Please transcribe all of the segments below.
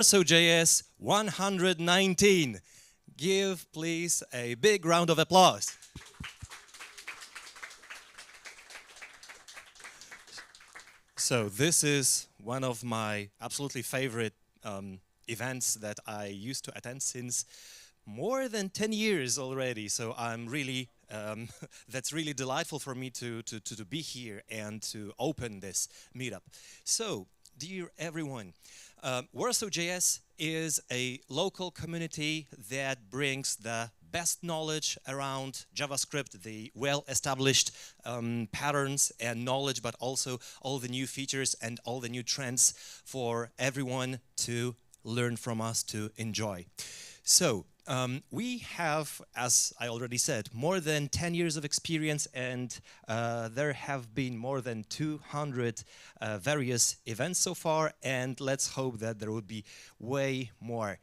WarsawJS 119. Give, please, a big round of applause. So this is one of my absolutely favorite events that I used to attend since more than 10 years already. So I'm really, that's really delightful for me to be here and to open this meetup. So, dear everyone, WarsawJS is a local community that brings the best knowledge around JavaScript, the well-established patterns and knowledge, but also all the new features and all the new trends for everyone to learn from us, to enjoy. So we have, as I already said, more than 10 years of experience, and there have been more than 200 various events so far, and let's hope that there will be way more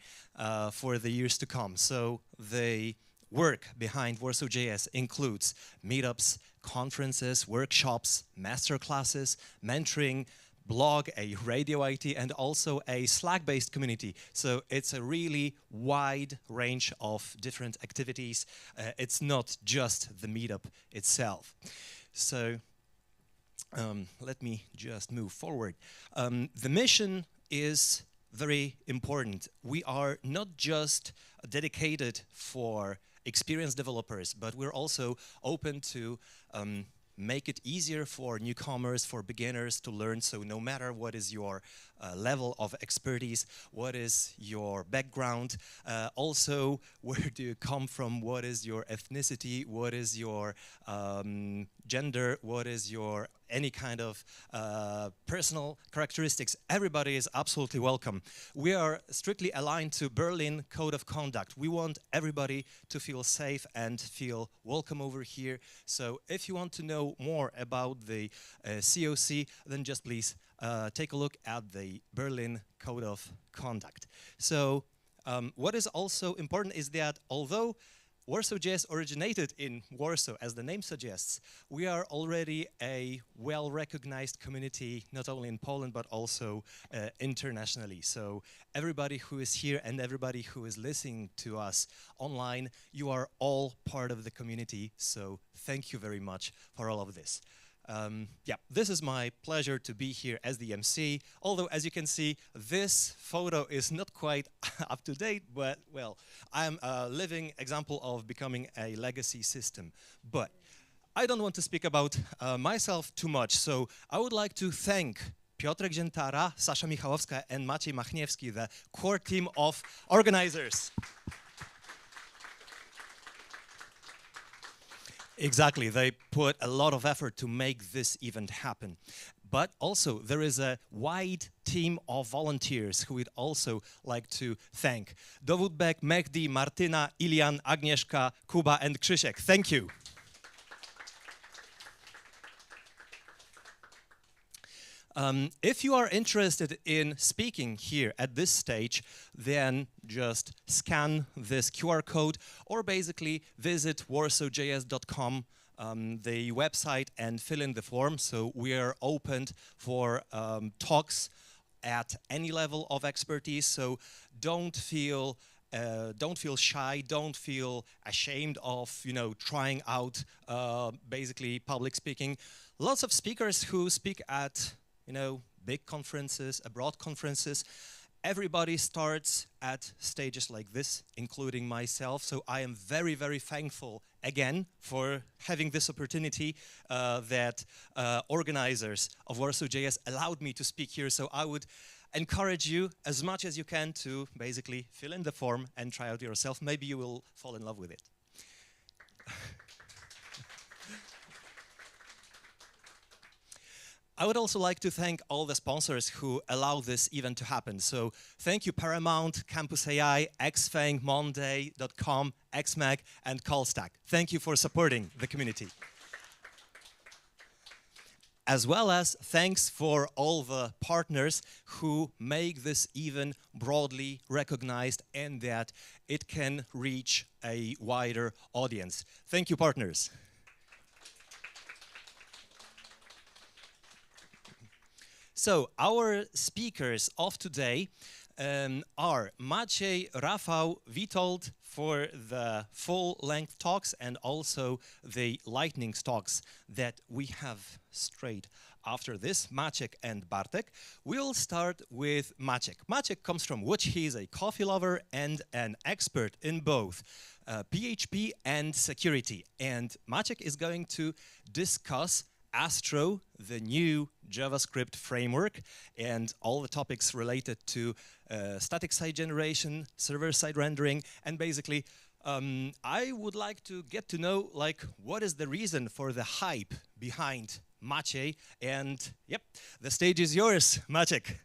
for the years to come. So the work behind WarsawJS includes meetups, conferences, workshops, masterclasses, mentoring, blog, a radio IT, and also a Slack-based community. So it's a really wide range of different activities. It's not just the meetup itself. So let me just move forward. The mission is very important. We are not just dedicated for experienced developers, but we're also open to make it easier for newcomers, for beginners to learn. So no matter what is your level of expertise, what is your background, also where do you come from, what is your ethnicity, what is your gender, what is your any kind of personal characteristics, everybody is absolutely welcome. We are strictly aligned to Berlin Code of Conduct. We want everybody to feel safe and feel welcome over here. So if you want to know more about the COC, then just please take a look at the Berlin Code of Conduct. So what is also important is that although WarsawJS originated in Warsaw, as the name suggests, we are already a well-recognized community, not only in Poland, but also internationally. So everybody who is here and everybody who is listening to us online, you are all part of the community. So thank you very much for all of this. Yeah, this is my pleasure to be here as the MC, although as you can see, this photo is not quite up to date, but well, I'm a living example of becoming a legacy system. But I don't want to speak about myself too much, so I would like to thank Piotrek Ziętara, Sasha Michałowska, and Maciej Machniewski, the core team of organizers. Exactly, they put a lot of effort to make this event happen. But also, there is a wide team of volunteers who we'd also like to thank. Dowód Bek, Mehdi, Martyna, Ilian, Agnieszka, Kuba, and Krzysiek. Thank you. If you are interested in speaking here at this stage, then just scan this QR code or basically visit warsawjs.com, the website, and fill in the form. So we are open for talks at any level of expertise. So don't feel shy, don't feel ashamed of, trying out basically public speaking. Lots of speakers who speak at big conferences, abroad conferences. Everybody starts at stages like this, including myself. So I am very, very thankful again for having this opportunity that organizers of WarsawJS allowed me to speak here. So I would encourage you as much as you can to basically fill in the form and try out yourself. Maybe you will fall in love with it. I would also like to thank all the sponsors who allow this event to happen. So thank you Paramount, Campus AI, Xfang, Monday.com, XMAG, and Callstack. Thank you for supporting the community. As well as thanks for all the partners who make this event broadly recognized and that it can reach a wider audience. Thank you, partners. So our speakers of today are Maciej, Rafał, Witold for the full-length talks and also the lightning talks that we have straight after this, Maciek and Bartek. We'll start with Maciek. Maciek comes from Łódź. He's a coffee lover and an expert in both PHP and security. And Maciek is going to discuss Astro, the new JavaScript framework, and all the topics related to static site generation, server-side rendering, and basically I would like to get to know, like, what is the reason for the hype behind Maciej, and yep, the stage is yours, Maciek.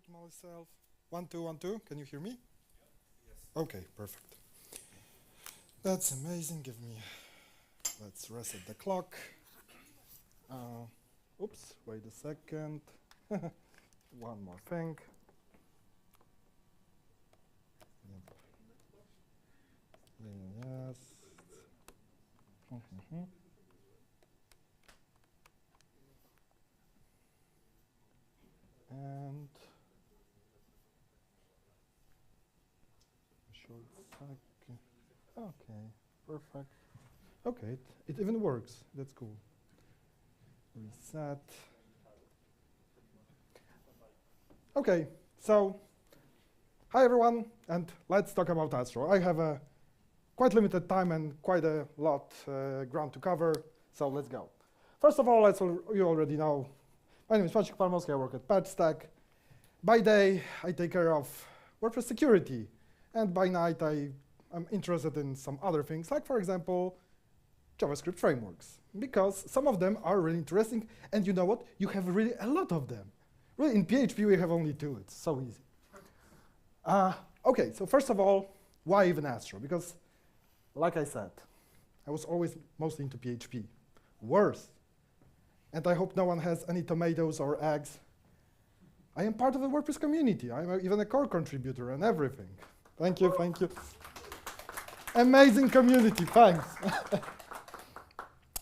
Myself. 1 2 1 2. Can you hear me? Yes. Okay, perfect. That's amazing. Let's reset the clock. Oops, wait a second. One more thing. Yep. Yes. And short second. Okay, perfect. Okay, it even works. That's cool. Reset. Okay, so hi everyone, and let's talk about Astro. I have a quite limited time and quite a lot ground to cover, so let's go. First of all, as you already know, my name is Maciek Palmowski. I work at PatchStack. By day, I take care of WordPress security, and by night, I'm interested in some other things, like, for example, JavaScript frameworks, because some of them are really interesting, and you know what? You have really a lot of them. Really, in PHP, we have only 2. It's so easy. Okay, so first of all, why even Astro? Because, like I said, I was always mostly into PHP. Worse. And I hope no one has any tomatoes or eggs. I am part of the WordPress community. I'm even a core contributor and everything. Thank you, thank you. Amazing community, thanks.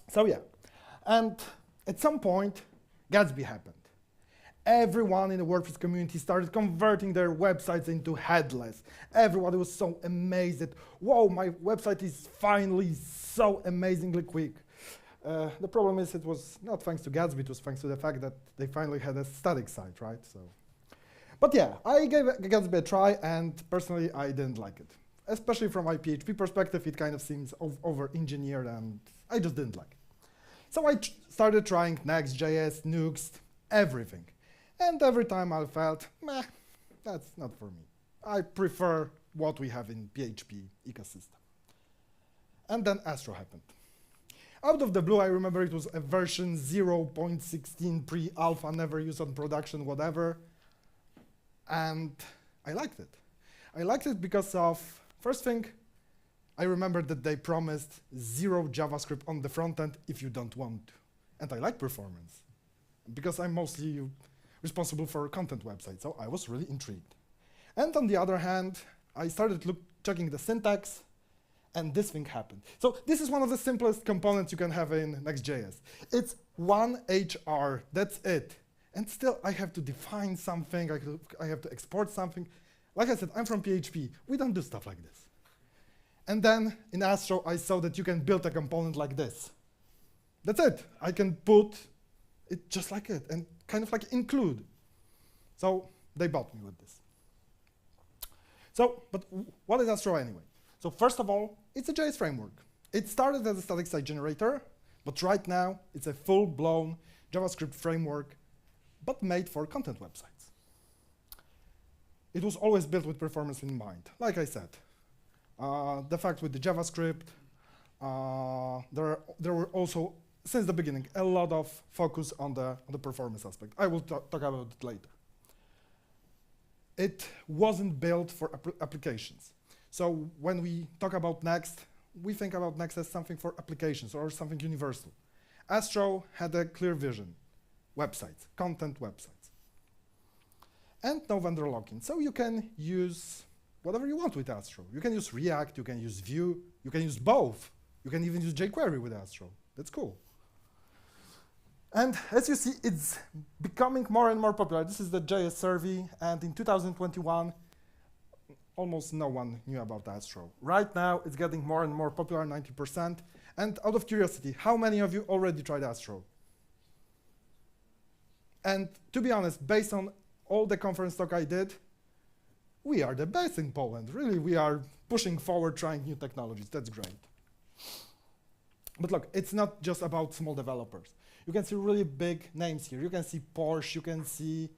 So yeah, and at some point, Gatsby happened. Everyone in the WordPress community started converting their websites into headless. Everybody was so amazed that, whoa, my website is finally so amazingly quick. The problem is it was not thanks to Gatsby, it was thanks to the fact that they finally had a static site, right? So, but yeah, I gave Gatsby a try, and personally, I didn't like it. Especially from my PHP perspective, it kind of seems over-engineered, and I just didn't like it. So I started trying NixJS, Nuxt, everything. And every time I felt, meh, that's not for me. I prefer what we have in PHP ecosystem. And then Astro happened. Out of the blue, I remember it was a version 0.16 pre-alpha, never used on production, whatever. And I liked it. I liked it because of, first thing, I remember that they promised 0 JavaScript on the front end if you don't want to. And I like performance, because I'm mostly responsible for content websites, so I was really intrigued. And on the other hand, I started checking the syntax, and this thing happened. So this is one of the simplest components you can have in Next.js. It's one HR, that's it. And still, I have to define something, I have to export something. Like I said, I'm from PHP. We don't do stuff like this. And then in Astro, I saw that you can build a component like this. That's it. I can put it just like it and kind of like include. So they bought me with this. So, but what is Astro anyway? So first of all, it's a JS framework. It started as a static site generator, but right now it's a full-blown JavaScript framework, but made for content websites. It was always built with performance in mind. Like I said, the fact with the JavaScript, there were also, since the beginning, a lot of focus on the performance aspect. I will talk about it later. It wasn't built for applications. So when we talk about Next, we think about Next as something for applications or something universal. Astro had a clear vision. Websites, content websites. And no vendor lock-in. So you can use whatever you want with Astro. You can use React, you can use Vue, you can use both. You can even use jQuery with Astro. That's cool. And as you see, it's becoming more and more popular. This is the JS survey, and in 2021, almost no one knew about Astro. Right now, it's getting more and more popular, 90%. And out of curiosity, how many of you already tried Astro? And to be honest, based on all the conference talk I did, we are the best in Poland. Really, we are pushing forward, trying new technologies. That's great. But look, it's not just about small developers. You can see really big names here. You can see Porsche, you can see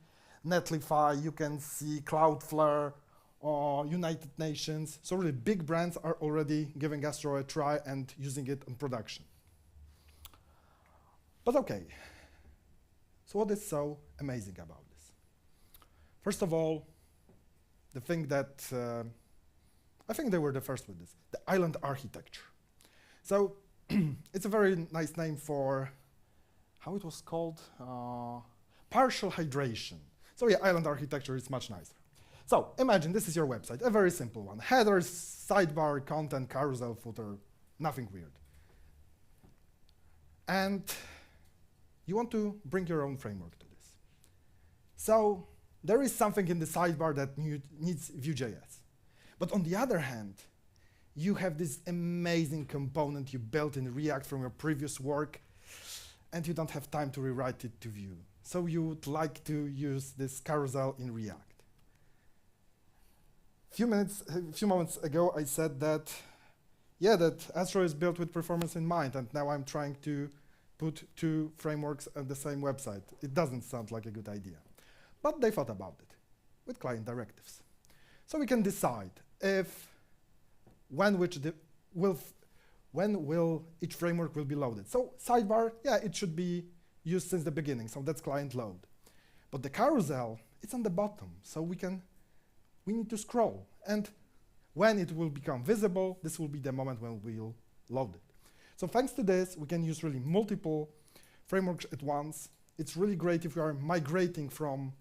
Netlify, you can see Cloudflare, or United Nations. So really big brands are already giving Astro a try and using it in production. But okay, so what is so amazing about this? First of all, the thing that, I think they were the first with this, the island architecture. So it's a very nice name for, how it was called? Partial hydration. So yeah, island architecture is much nicer. So imagine this is your website, a very simple one. Headers, sidebar, content, carousel, footer, nothing weird. And you want to bring your own framework to this. So there is something in the sidebar that needs Vue.js. But on the other hand, you have this amazing component you built in React from your previous work, and you don't have time to rewrite it to Vue. So you would like to use this carousel in React. A few moments ago, I said that, yeah, that Astro is built with performance in mind, and now I'm trying to put two frameworks on the same website. It doesn't sound like a good idea. But they thought about it with client directives. So we can decide when will each framework will be loaded. So sidebar, yeah, it should be used since the beginning, so that's client load. But the carousel, it's on the bottom, so we need to scroll. And when it will become visible, this will be the moment when we'll load it. So thanks to this, we can use really multiple frameworks at once. It's really great if we are migrating from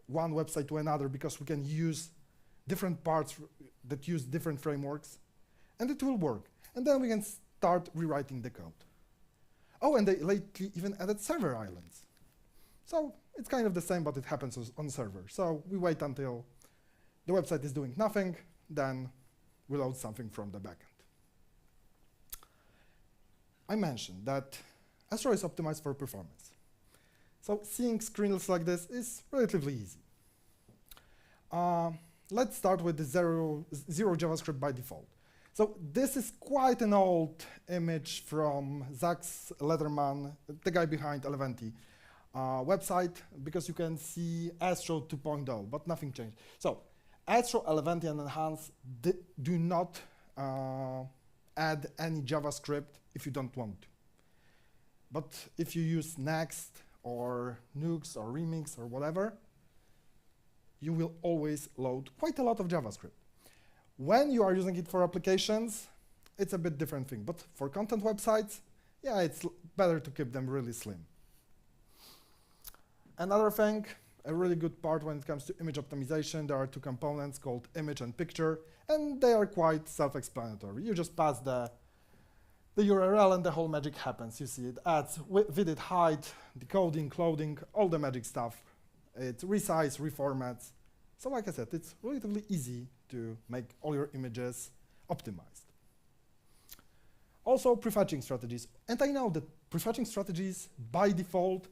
one website to another, because we can use different parts that use different frameworks, and it will work. And then we can start rewriting the code. Oh, and they lately even added server islands. So it's kind of the same, but it happens on server. So we wait until the website is doing nothing, then we load something from the backend. I mentioned that Astro is optimized for performance. So seeing screens like this is relatively easy. Let's start with the zero JavaScript by default. So this is quite an old image from Zach Lederman, the guy behind Eleventy website, because you can see Astro 2.0, but nothing changed. So Astro, Eleventy, and Enhance do not add any JavaScript if you don't want to. But if you use Next or Nux or Remix or whatever, you will always load quite a lot of JavaScript. When you are using it for applications, it's a bit different thing. But for content websites, yeah, it's better to keep them really slim. Another thing, a really good part when it comes to image optimization, there are two components called image and picture, and they are quite self-explanatory. You just pass the URL and the whole magic happens. You see it adds vidded height, decoding, clothing, all the magic stuff. It resize, reformats. So like I said, it's relatively easy to make all your images optimized. Also, prefetching strategies. And I know that prefetching strategies, by default,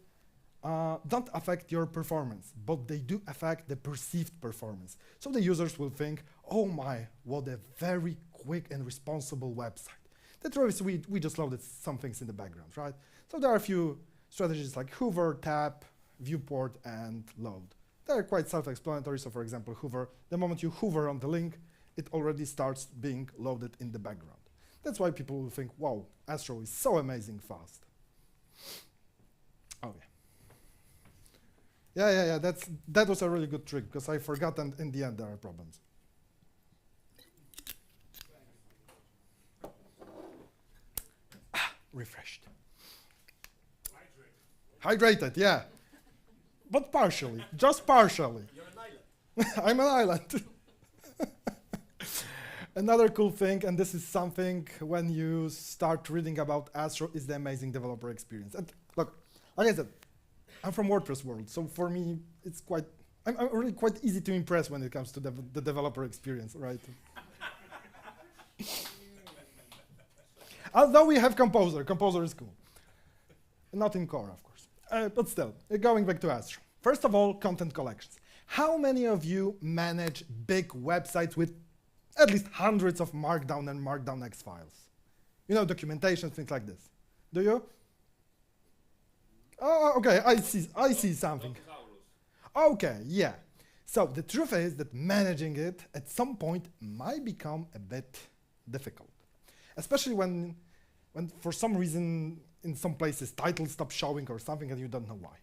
don't affect your performance, but they do affect the perceived performance. So the users will think, oh my, what a very quick and responsible website. That's really sweet, we just loaded some things in the background, right? So there are a few strategies like hover, tap, viewport, and load. They're quite self-explanatory. So for example, hover, the moment you hover on the link, it already starts being loaded in the background. That's why people will think, wow, Astro is so amazing fast. Oh yeah. That was a really good trick, because I forgot, and in the end there are problems. Refreshed. Hydrated, yeah. But partially, just partially. You're an island. I'm an island. Another cool thing, and this is something when you start reading about Astro, is the amazing developer experience. And look, like I said, I'm from WordPress world, so for me, it's I'm really quite easy to impress when it comes to the developer experience, right? Although we have Composer. Composer is cool. Not in core, of course. But still, going back to Astro. First of all, content collections. How many of you manage big websites with at least hundreds of Markdown and Markdown X files? You know, documentation, things like this. Do you? Oh, okay, I see something. Okay, yeah. So the truth is that managing it at some point might become a bit difficult, especially when for some reason in some places titles stop showing or something and you don't know why.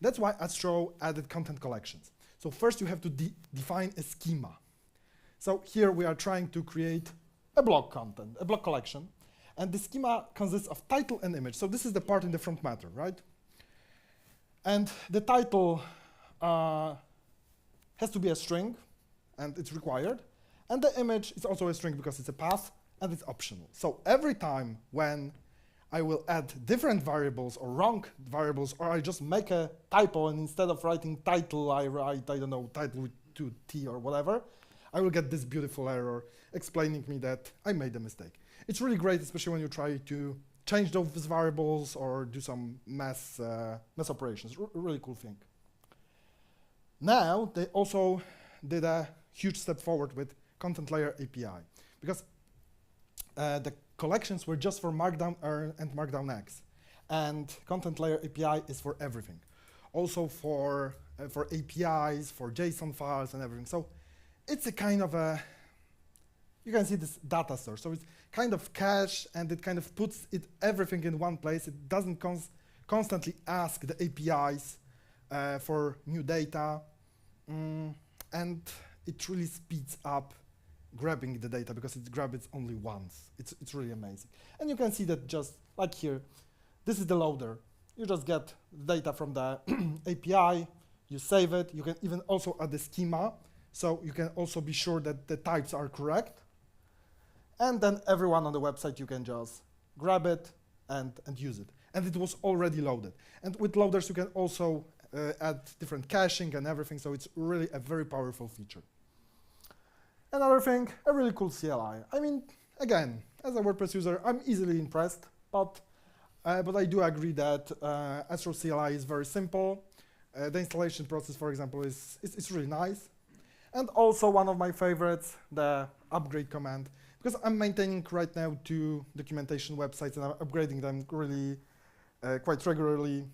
That's why Astro added content collections. So first you have to define a schema. So here we are trying to create a blog content, a blog collection, and the schema consists of title and image. So this is the part in the front matter, right? And the title has to be a string, and it's required. And the image is also a string because it's a path, and it's optional. So every time when I will add different variables or wrong variables, or I just make a typo, and instead of writing title, I write, I don't know, title with 2T or whatever, I will get this beautiful error explaining me that I made a mistake. It's really great, especially when you try to change those variables or do some mass operations. Really cool thing. Now, they also did a huge step forward with Content Layer API, because the collections were just for Markdown and Markdown X, and Content Layer API is for everything. Also for APIs, for JSON files and everything. So it's a kind of a, you can see this data store. So it's kind of cache, and it kind of puts everything in one place. It doesn't constantly ask the APIs for new data, and it really speeds up grabbing the data because it grabs it only once. It's really amazing. And you can see that just like here, this is the loader. You just get data from the API, you save it. You can even also add the schema, so you can also be sure that the types are correct. And then everyone on the website, you can just grab it and use it. And it was already loaded. And with loaders, you can also add different caching and everything, so it's really a very powerful feature. Another thing, a really cool CLI. I mean, again, as a WordPress user, I'm easily impressed, but I do agree that Astro CLI is very simple. The installation process, for example, is really nice. And also one of my favorites, the upgrade command, because I'm maintaining right now 2 documentation websites and I'm upgrading them really quite regularly.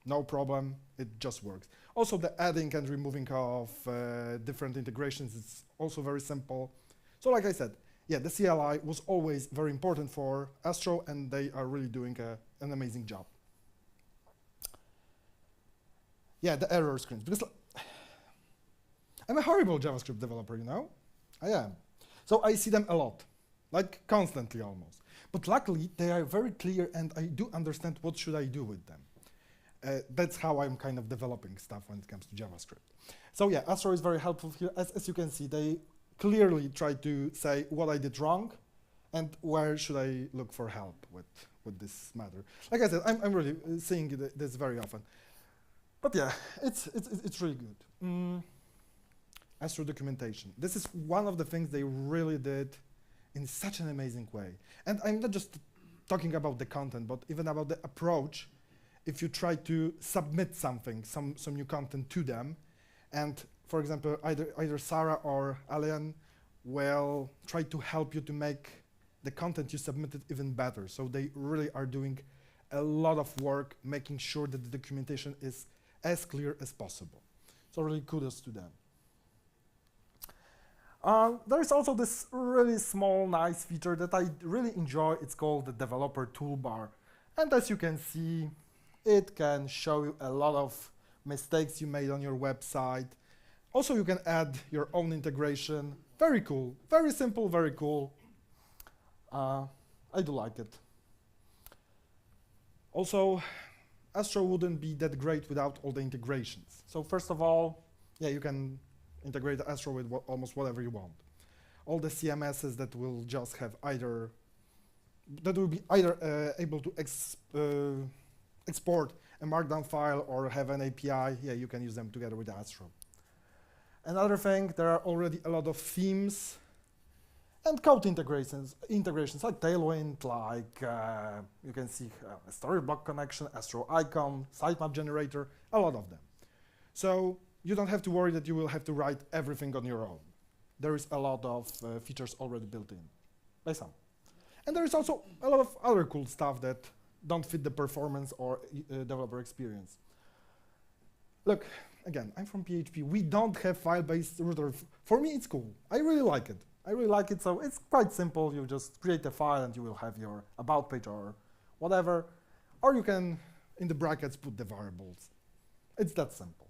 No problem, it just works. Also, the adding and removing of different integrations is also very simple. So like I said, yeah, the CLI was always very important for Astro, and they are really doing an amazing job. Yeah, the error screens, because I'm a horrible JavaScript developer, you know? I am. So I see them a lot, like constantly almost. But luckily, they are very clear, and I do understand what should I do with them. That's how I'm kind of developing stuff when it comes to JavaScript. So yeah, Astro is very helpful here. As you can see, they clearly try to say what I did wrong and where should I look for help with this matter. Like I said, I'm really seeing this very often. But yeah, it's really good. Astro documentation. This is one of the things they really did in such an amazing way. And I'm not just talking about the content, but even about the approach. If you try to submit something, some new content to them, and for example, either Sarah or Alian will try to help you to make the content you submitted even better. So they really are doing a lot of work making sure that the documentation is as clear as possible. So really kudos to them. There's also this really small, nice feature that I really enjoy. It's called the developer toolbar. And as you can see, it can show you a lot of mistakes you made on your website. Also, you can add your own integration. Very cool, very simple, very cool. I do like it. Also, Astro wouldn't be that great without all the integrations. So first of all, yeah, you can integrate Astro with almost whatever you want. all the CMSs that will just have either, that will be either able to export a markdown file or have an API. Yeah, you can use them together with Astro. Another thing, there are already a lot of themes and code integrations like Tailwind, like you can see a Storybook connection, Astro icon, sitemap generator, a lot of them. So you don't have to worry that you will have to write everything on your own. There is a lot of features already built in by some. And there is also a lot of other cool stuff that don't fit the performance or developer experience. Look, again, I'm from PHP. We don't have file-based router. For me, it's cool. I really like it. So it's quite simple. You just create a file and you will have your about page or whatever. Or you can, in the brackets, put the variables. It's that simple.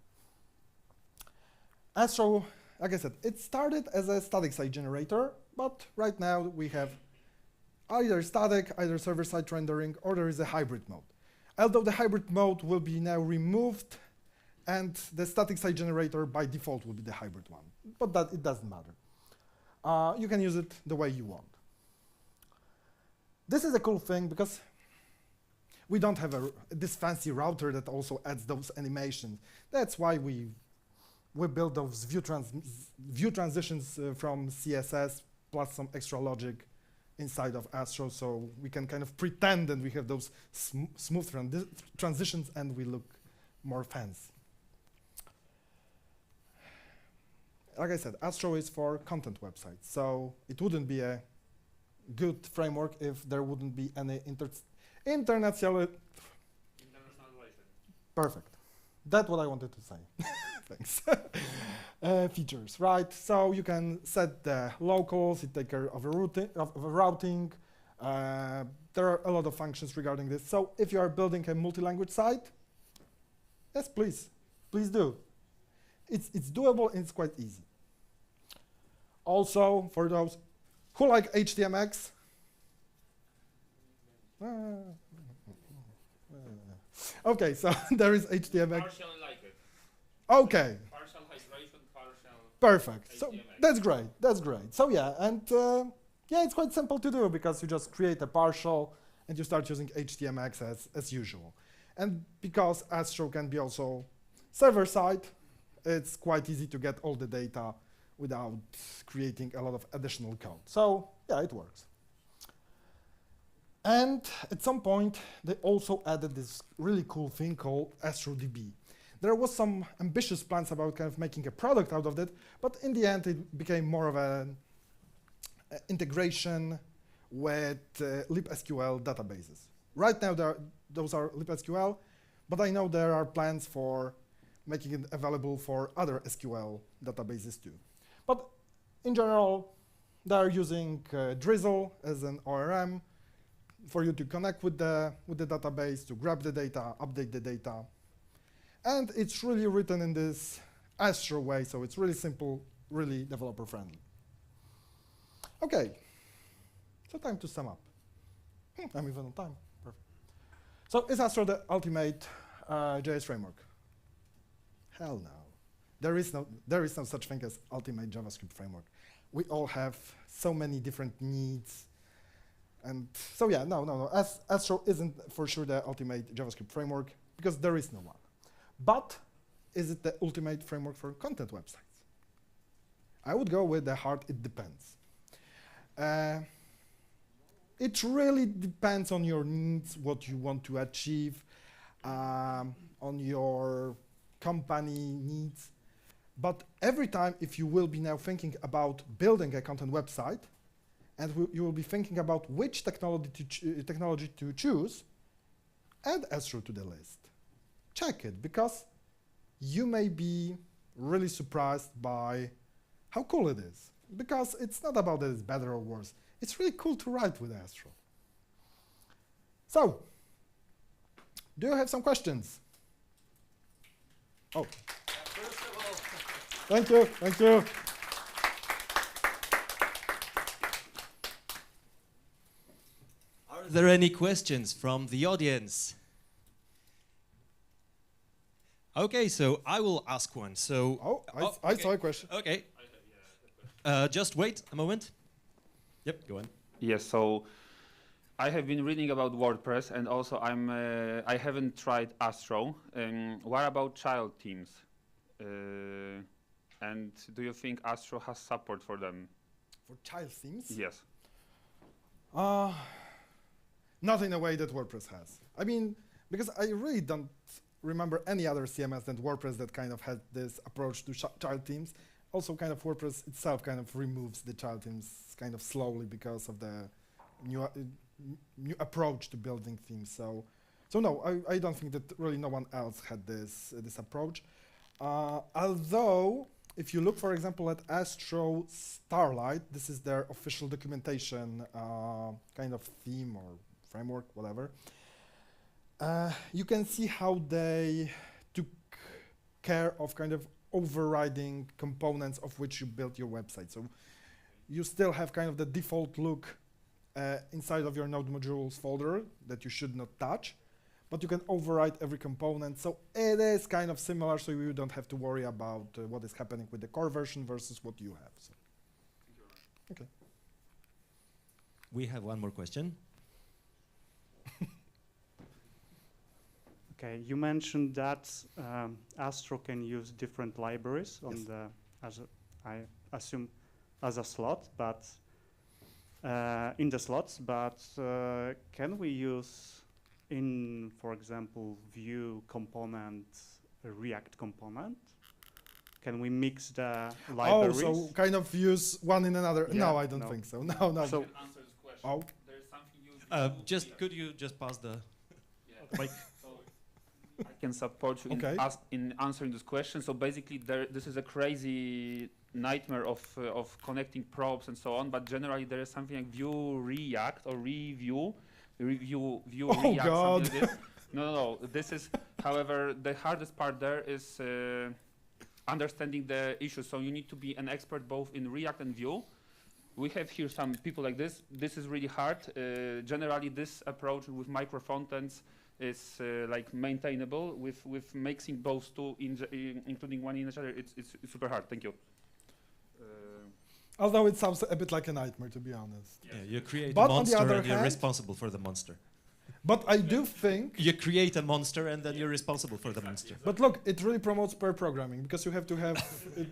Astro, like I said, it started as a static site generator, but right now we have either static, either server-side rendering, or there is a hybrid mode. Although the hybrid mode will be now removed, and the static site generator by default will be the hybrid one, but that it doesn't matter. You can use it the way you want. This is a cool thing because we don't have this fancy router that also adds those animations. That's why we build those view transitions from CSS plus some extra logic inside of Astro, so we can kind of pretend that we have those smooth transitions and we look more fancy. Like I said, Astro is for content websites, so it wouldn't be a good framework if there wouldn't be any internationalization. Perfect. That's what I wanted to say. Thanks. Features, right? So you can set the locals, it takes care of routing. There are a lot of functions regarding this. So if you are building a multi-language site, yes, please do. It's doable and it's quite easy. Also, for those who like HTMX, okay, so there is HTMX. Partially like it. Okay. Partial hydration, partial. Perfect. HTMX. So that's great. That's great. So yeah, and yeah, it's quite simple to do because you just create a partial and you start using HTMX as usual. And because Astro can be also server-side, it's quite easy to get all the data without creating a lot of additional code. So yeah, it works. And at some point, they also added this really cool thing called AstroDB. There was some ambitious plans about kind of making a product out of that, but in the end, it became more of an integration with libSQL databases. Right now, those are libSQL, but I know there are plans for making it available for other SQL databases too. But in general, they're using Drizzle as an ORM for you to connect with the database, to grab the data, update the data. And it's really written in this Astro way, so it's really simple, really developer friendly. Okay, so time to sum up. I'm even on time, perfect. So is Astro the ultimate JS framework? Hell no. There is no such thing as ultimate JavaScript framework. We all have so many different needs. And so yeah, no. Astro isn't for sure the ultimate JavaScript framework because there is no one. But is it the ultimate framework for content websites? I would go with the hard it depends. It really depends on your needs, what you want to achieve, on your company needs. But every time, if you will be now thinking about building a content website, and you will be thinking about which technology to choose, add Astro to the list. Check it, because you may be really surprised by how cool it is. Because it's not about that it's better or worse. It's really cool to write with Astro. So, do you have some questions? Oh. First of all, Thank you. Are there any questions from the audience? Okay, so I will ask one. So, I saw a question. Okay. Just wait a moment. Yep, go on. Yes, so I have been reading about WordPress, and also I haven't tried Astro. What about child themes? And do you think Astro has support for them? For child themes? Yes. Not in a way that WordPress has. I mean, because I really don't remember any other CMS than WordPress that kind of had this approach to child themes. Also, kind of WordPress itself kind of removes the child themes kind of slowly because of the new approach to building themes. So no, I don't think that really no one else had this approach. Although, if you look, for example, at Astro Starlight, this is their official documentation kind of theme or framework, whatever. You can see how they took care of kind of overriding components of which you built your website. So you still have kind of the default look inside of your node modules folder that you should not touch, but you can override every component. So it is kind of similar, so you don't have to worry about what is happening with the core version versus what you have. So. Okay. We have one more question. Okay, you mentioned that Astro can use different libraries on the, I assume, as a slot, but in the slots. But can we use in, for example, Vue component, a React component? Can we mix the libraries? Oh, so kind of use one in another? Yeah, no, I don't think so. No, no. So Answer this question. Oh. There is something you Could you just pass the mic? I can support you in answering this question. So basically, this is a crazy nightmare of connecting probes and so on. But generally, there is something like Vue React or Vue React. God. Something like this. No. This is, however, the hardest part there is understanding the issues. So you need to be an expert both in React and Vue. We have here some people like this. This is really hard. Generally, this approach with micro frontends is like maintainable with mixing both two, including one in each other. It's super hard. Thank you. Although it sounds a bit like a nightmare, to be honest. Yeah, you create But a on the monster other and you're hand- responsible for the monster. But I do think, You create a monster and then you're responsible for the monster. but look, it really promotes pair programming because you have to have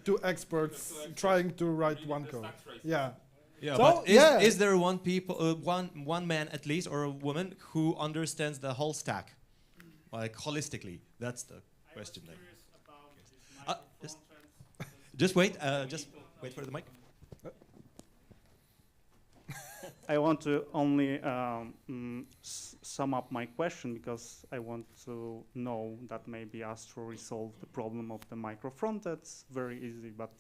two experts trying to write one code. Yeah. Yeah, So, but yeah. is there one man at least or a woman who understands the whole stack, like holistically? That's the question there. Just wait for the mic. I want to only sum up my question because I want to know that maybe Astro resolved the problem of the micro frontends very easy, but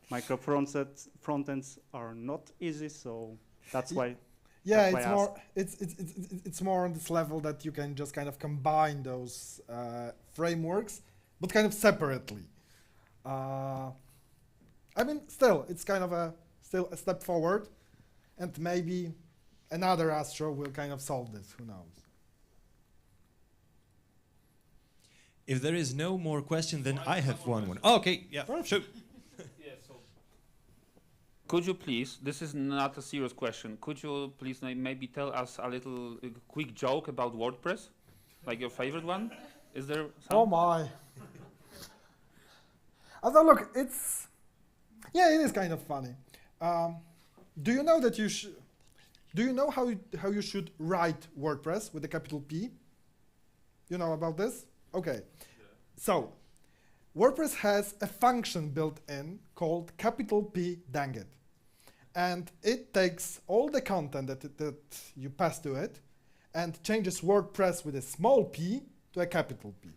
micro frontends are not easy, so that's why. Yeah, that's it's why I more it's more on this level that you can just kind of combine those frameworks, but kind of separately. I mean, still, it's kind of a step forward, and maybe another Astro will kind of solve this. Who knows? If there is no more question, then I have one. Oh, okay, yeah, sure. Could you please, this is not a serious question, could you please maybe tell us a little quick joke about WordPress? Like your favorite one? Is there some? Oh my. Although look, it is kind of funny. Do you know that do you know how you should write WordPress with a capital P? You know about this? Okay. Yeah. So, WordPress has a function built in called capital P dang it. And it takes all the content that you pass to it and changes WordPress with a small p to a capital P.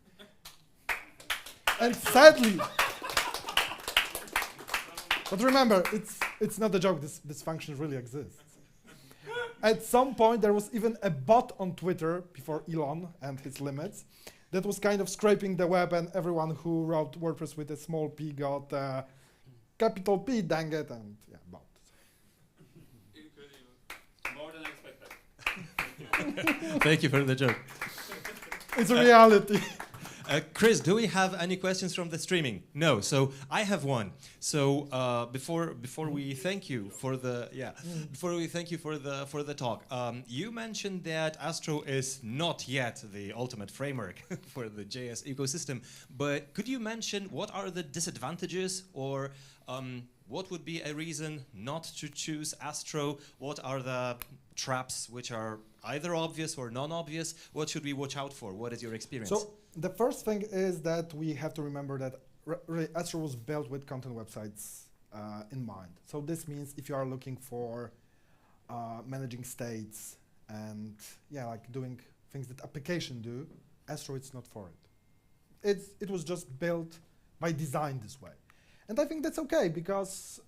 And sadly, but remember, it's not a joke, this function really exists. At some point, there was even a bot on Twitter, before Elon and his limits, that was kind of scraping the web, and everyone who wrote WordPress with a small p got capital P, dang it, and yeah, bot. Incredible. More than expected. Thank you for the joke. It's a reality. Chris, do we have any questions from the streaming? No. So I have one. So before we thank you for the talk, you mentioned that Astro is not yet the ultimate framework for the JS ecosystem. But could you mention what are the disadvantages, or what would be a reason not to choose Astro? What are the traps which are either obvious or non-obvious? What should we watch out for? What is your experience? So the first thing is that we have to remember that Astro was built with content websites in mind. So this means if you are looking for managing states and like doing things that application do, Astro it's not for it. It was just built by design this way. And I think that's okay, because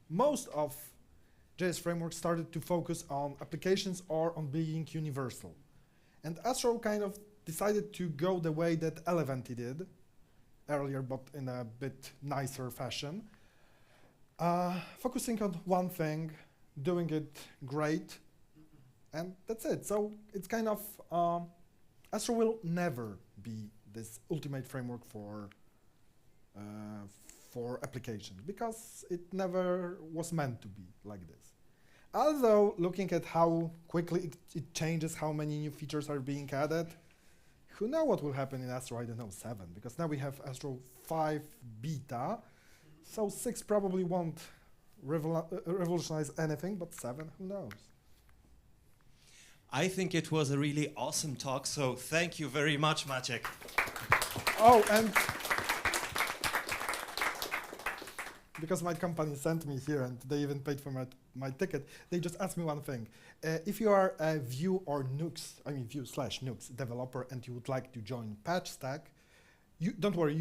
most of JS frameworks started to focus on applications or on being universal. And Astro kind of decided to go the way that Eleventy did earlier, but in a bit nicer fashion. Focusing on one thing, doing it great, and that's it. So it's kind of, Astro will never be this ultimate framework for applications, because it never was meant to be like this. Although, looking at how quickly it changes, how many new features are being added, who knows what will happen in Astro, I don't know, 7, because now we have Astro 5 beta, so 6 probably won't revolutionize anything, but 7, who knows? I think it was a really awesome talk, so thank you very much, Maciek. Oh, and because my company sent me here and they even paid for my ticket, they just asked me one thing. If you are a Vue or Nux, I mean Vue/Nux developer, and you would like to join PatchStack, don't worry,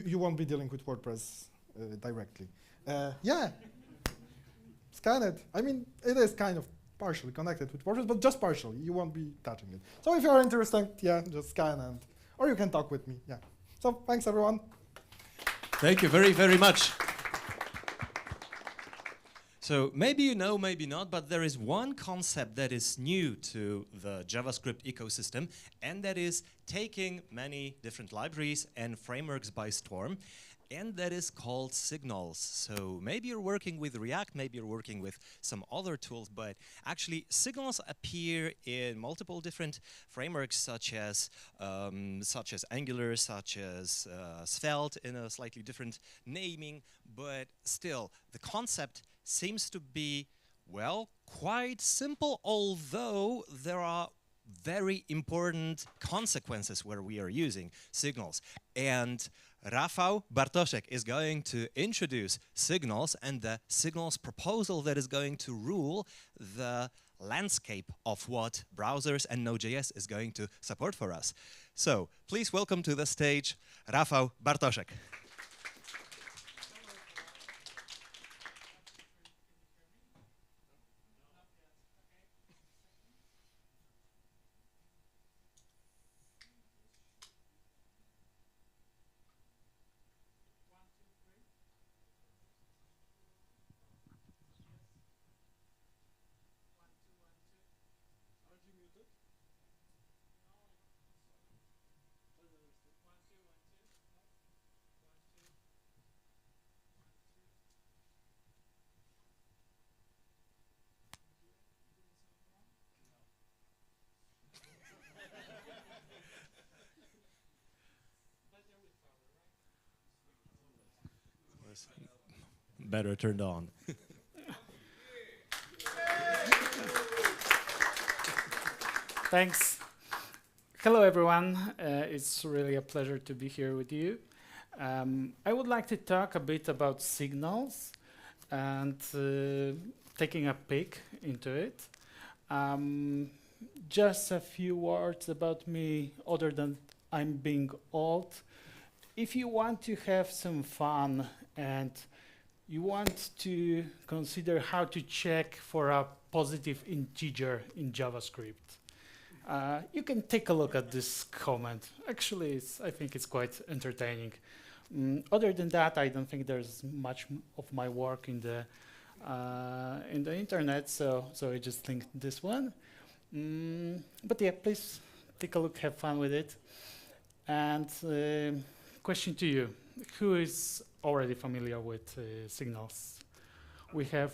you won't be dealing with WordPress directly. Yeah, scan it. I mean, it is kind of partially connected with WordPress, but just partially. You won't be touching it. So if you are interested, just scan, or you can talk with me. Yeah. So thanks, everyone. Thank you very, very much. So maybe you know, maybe not, but there is one concept that is new to the JavaScript ecosystem, and that is taking many different libraries and frameworks by storm, and that is called Signals. So maybe you're working with React, maybe you're working with some other tools, but actually Signals appear in multiple different frameworks, such as Angular, such as Svelte, in a slightly different naming, but still the concept seems to be, well, quite simple, although there are very important consequences where we are using Signals. And Rafał Bartoszek is going to introduce Signals and the Signals proposal that is going to rule the landscape of what browsers and Node.js is going to support for us. So please welcome to the stage Rafał Bartoszek. Better turned on. Thanks. Hello, everyone. It's really a pleasure to be here with you. I would like to talk a bit about Signals and taking a peek into it. Just a few words about me, other than I'm being old. If you want to have some fun and you want to consider how to check for a positive integer in JavaScript, you can take a look at this comment. Actually, I think it's quite entertaining. Other than that, I don't think there's much of my work in the internet, so I just linked this one. But yeah, please take a look, have fun with it. And question to you, who is already familiar with signals? We have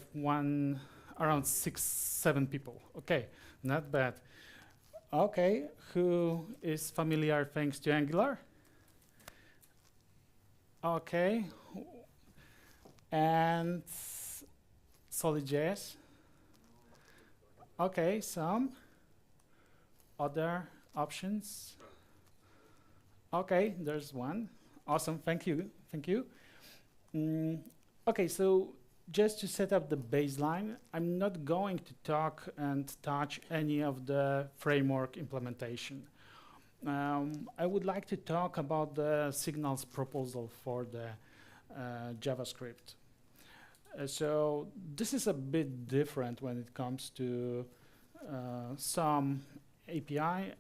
around 6, 7 people. Okay, not bad. Okay, who is familiar thanks to Angular? Okay, and SolidJS? Okay, some other options? Okay, there's one. Awesome, thank you, thank you. Okay, so just to set up the baseline, I'm not going to talk and touch any of the framework implementation. I would like to talk about the signals proposal for the JavaScript. So this is a bit different when it comes to some API.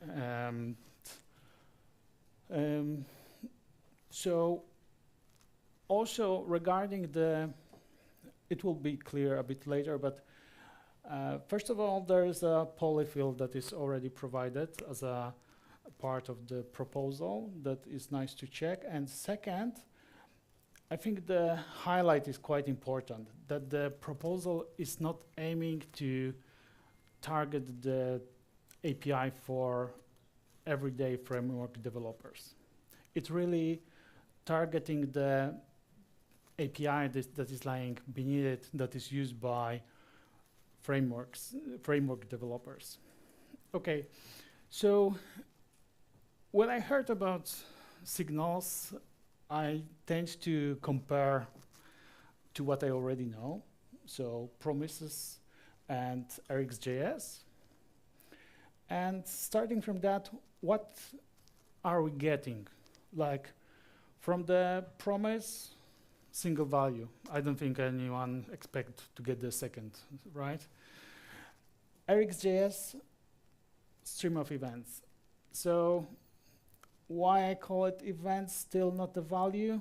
So also regarding it will be clear a bit later, but first of all, there is a polyfill that is already provided as a part of the proposal that is nice to check. And second, I think the highlight is quite important, that the proposal is not aiming to target the API for everyday framework developers. It's really targeting the API that is lying beneath it, that is used by framework developers. Okay, so when I heard about signals, I tend to compare to what I already know, so promises and RxJS. And starting from that, what are we getting? Like from the promise, single value. I don't think anyone expect to get the second, right? RxJS, stream of events. So why I call it events, still not the value?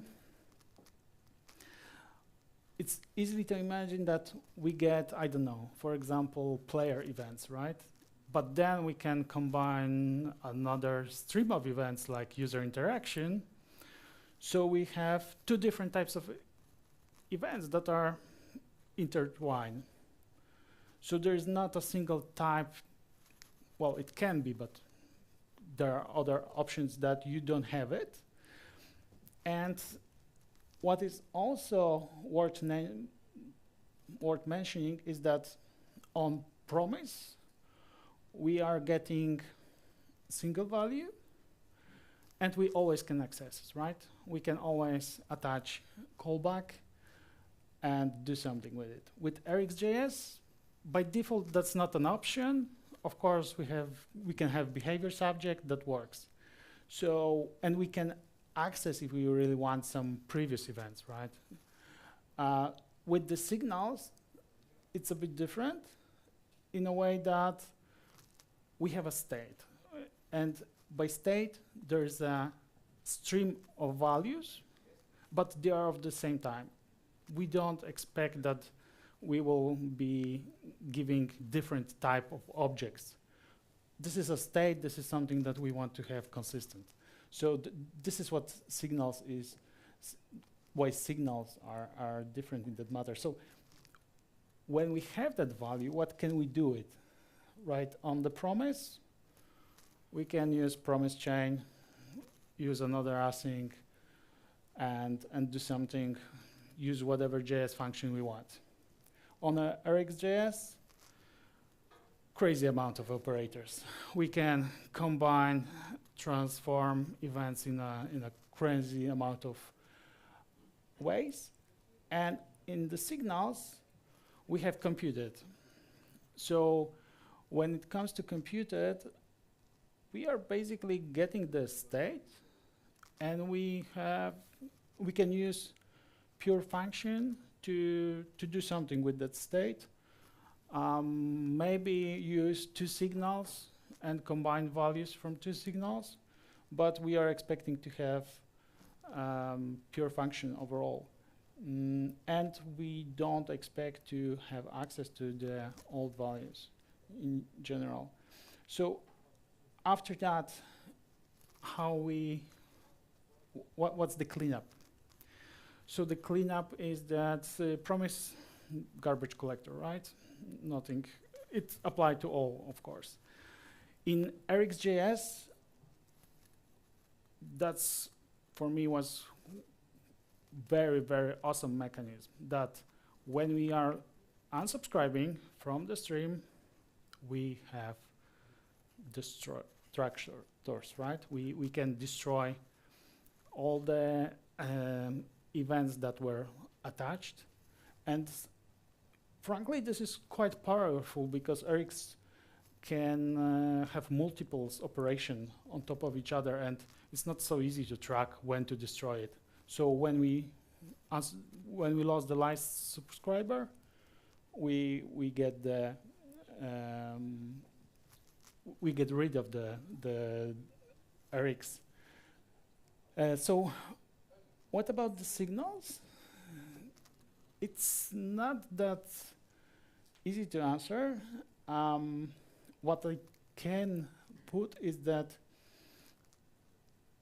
It's easy to imagine that we get, I don't know, for example, player events, right? But then we can combine another stream of events like user interaction. So we have 2 different types of events that are intertwined. So there is not a single type. Well, it can be, but there are other options that you don't have it. And what is also worth mentioning is that on promise, we are getting single value, and we always can access it, right? We can always attach callback and do something with it. With RxJS, by default, that's not an option. Of course, we can have behavior subject that works. So, and we can access if we really want some previous events, right? With the signals, it's a bit different in a way that we have a state. And by state, there's a stream of values, but they are of the same time. We don't expect that we will be giving different type of objects. This is a state, this is something that we want to have consistent. So this is what signals is, why signals are different in that matter. So when we have that value, what can we do with? Right, on the promise, we can use promise chain, use another async, and do something, use whatever JS function we want. On a RxJS, crazy amount of operators. We can combine, transform events in a crazy amount of ways. And in the signals, we have computed. So when it comes to computed, we are basically getting the state, and we can use pure function to do something with that state. Maybe use 2 signals and combine values from 2 signals, but we are expecting to have pure function overall. And we don't expect to have access to the old values in general. So after that, how we what's the cleanup? So the cleanup is that promise garbage collector, right? Nothing. It's applied to all, of course. In RxJS, that's for me was very, very awesome mechanism that when we are unsubscribing from the stream, we have destructors, right? We can destroy all the events that were attached. And frankly, this is quite powerful because Rx can have multiples operation on top of each other, and it's not so easy to track when to destroy it. So when we lost the last subscriber, we get the we get rid of the Rx. So what about the signals? It's not that easy to answer. What I can put is that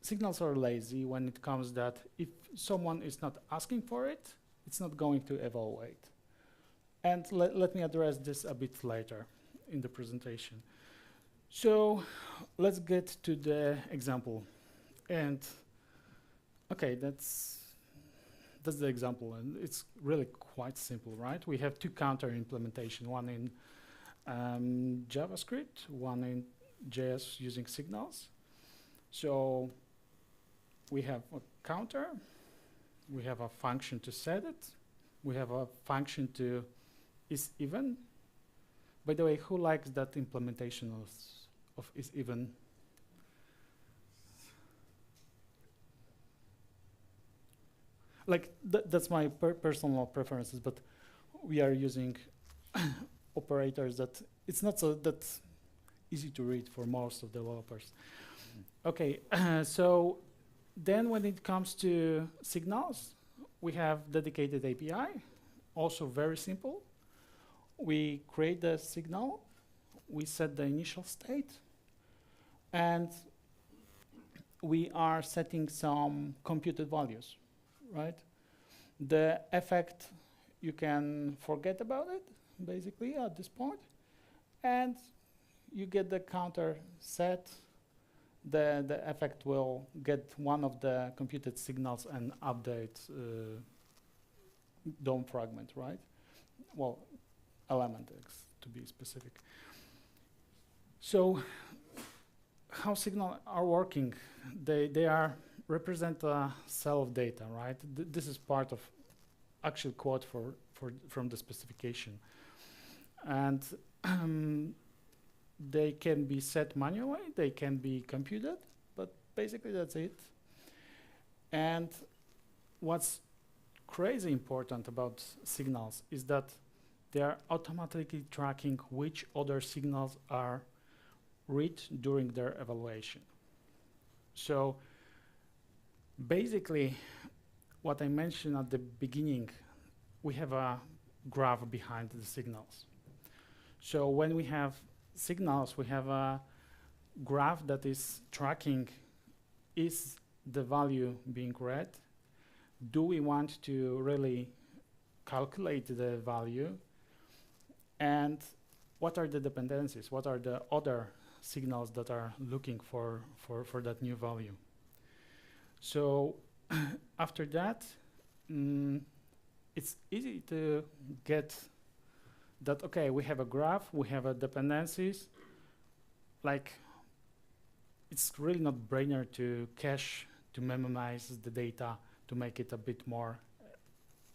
signals are lazy when it comes that if someone is not asking for it, it's not going to evaluate. And let me address this a bit later in the presentation. So let's get to the example. And okay, that's the example, and it's really quite simple, right? We have two counter implementation, one in JavaScript, one in JS using signals. So we have a counter, we have a function to set it, we have a function to is even. By the way, who likes that implementation of is even? Like that's my personal preferences, but we are using operators that it's not so that easy to read for most of the developers. Okay, so then when it comes to signals, we have dedicated API, also very simple. We create the signal, we set the initial state, and we are setting some computed values, right? The effect, you can forget about it, basically, at this point, and you get the counter set. The effect will get one of the computed signals and update DOM fragment, right? Well, element X, to be specific. So how signals are working? They are represent a cell of data, right? This is part of actual quote from the specification. And they can be set manually, they can be computed, but basically that's it. And what's crazy important about signals is that they are automatically tracking which other signals are read during their evaluation. So basically, what I mentioned at the beginning, we have a graph behind the signals. So when we have signals, we have a graph that is tracking, is the value being read? Do we want to really calculate the value? And what are the dependencies? What are the other signals that are looking for that new value? So after that, it's easy to get that, okay, we have a graph, we have a dependencies. Like, it's really not brainer to cache, to memorize the data, to make it a bit more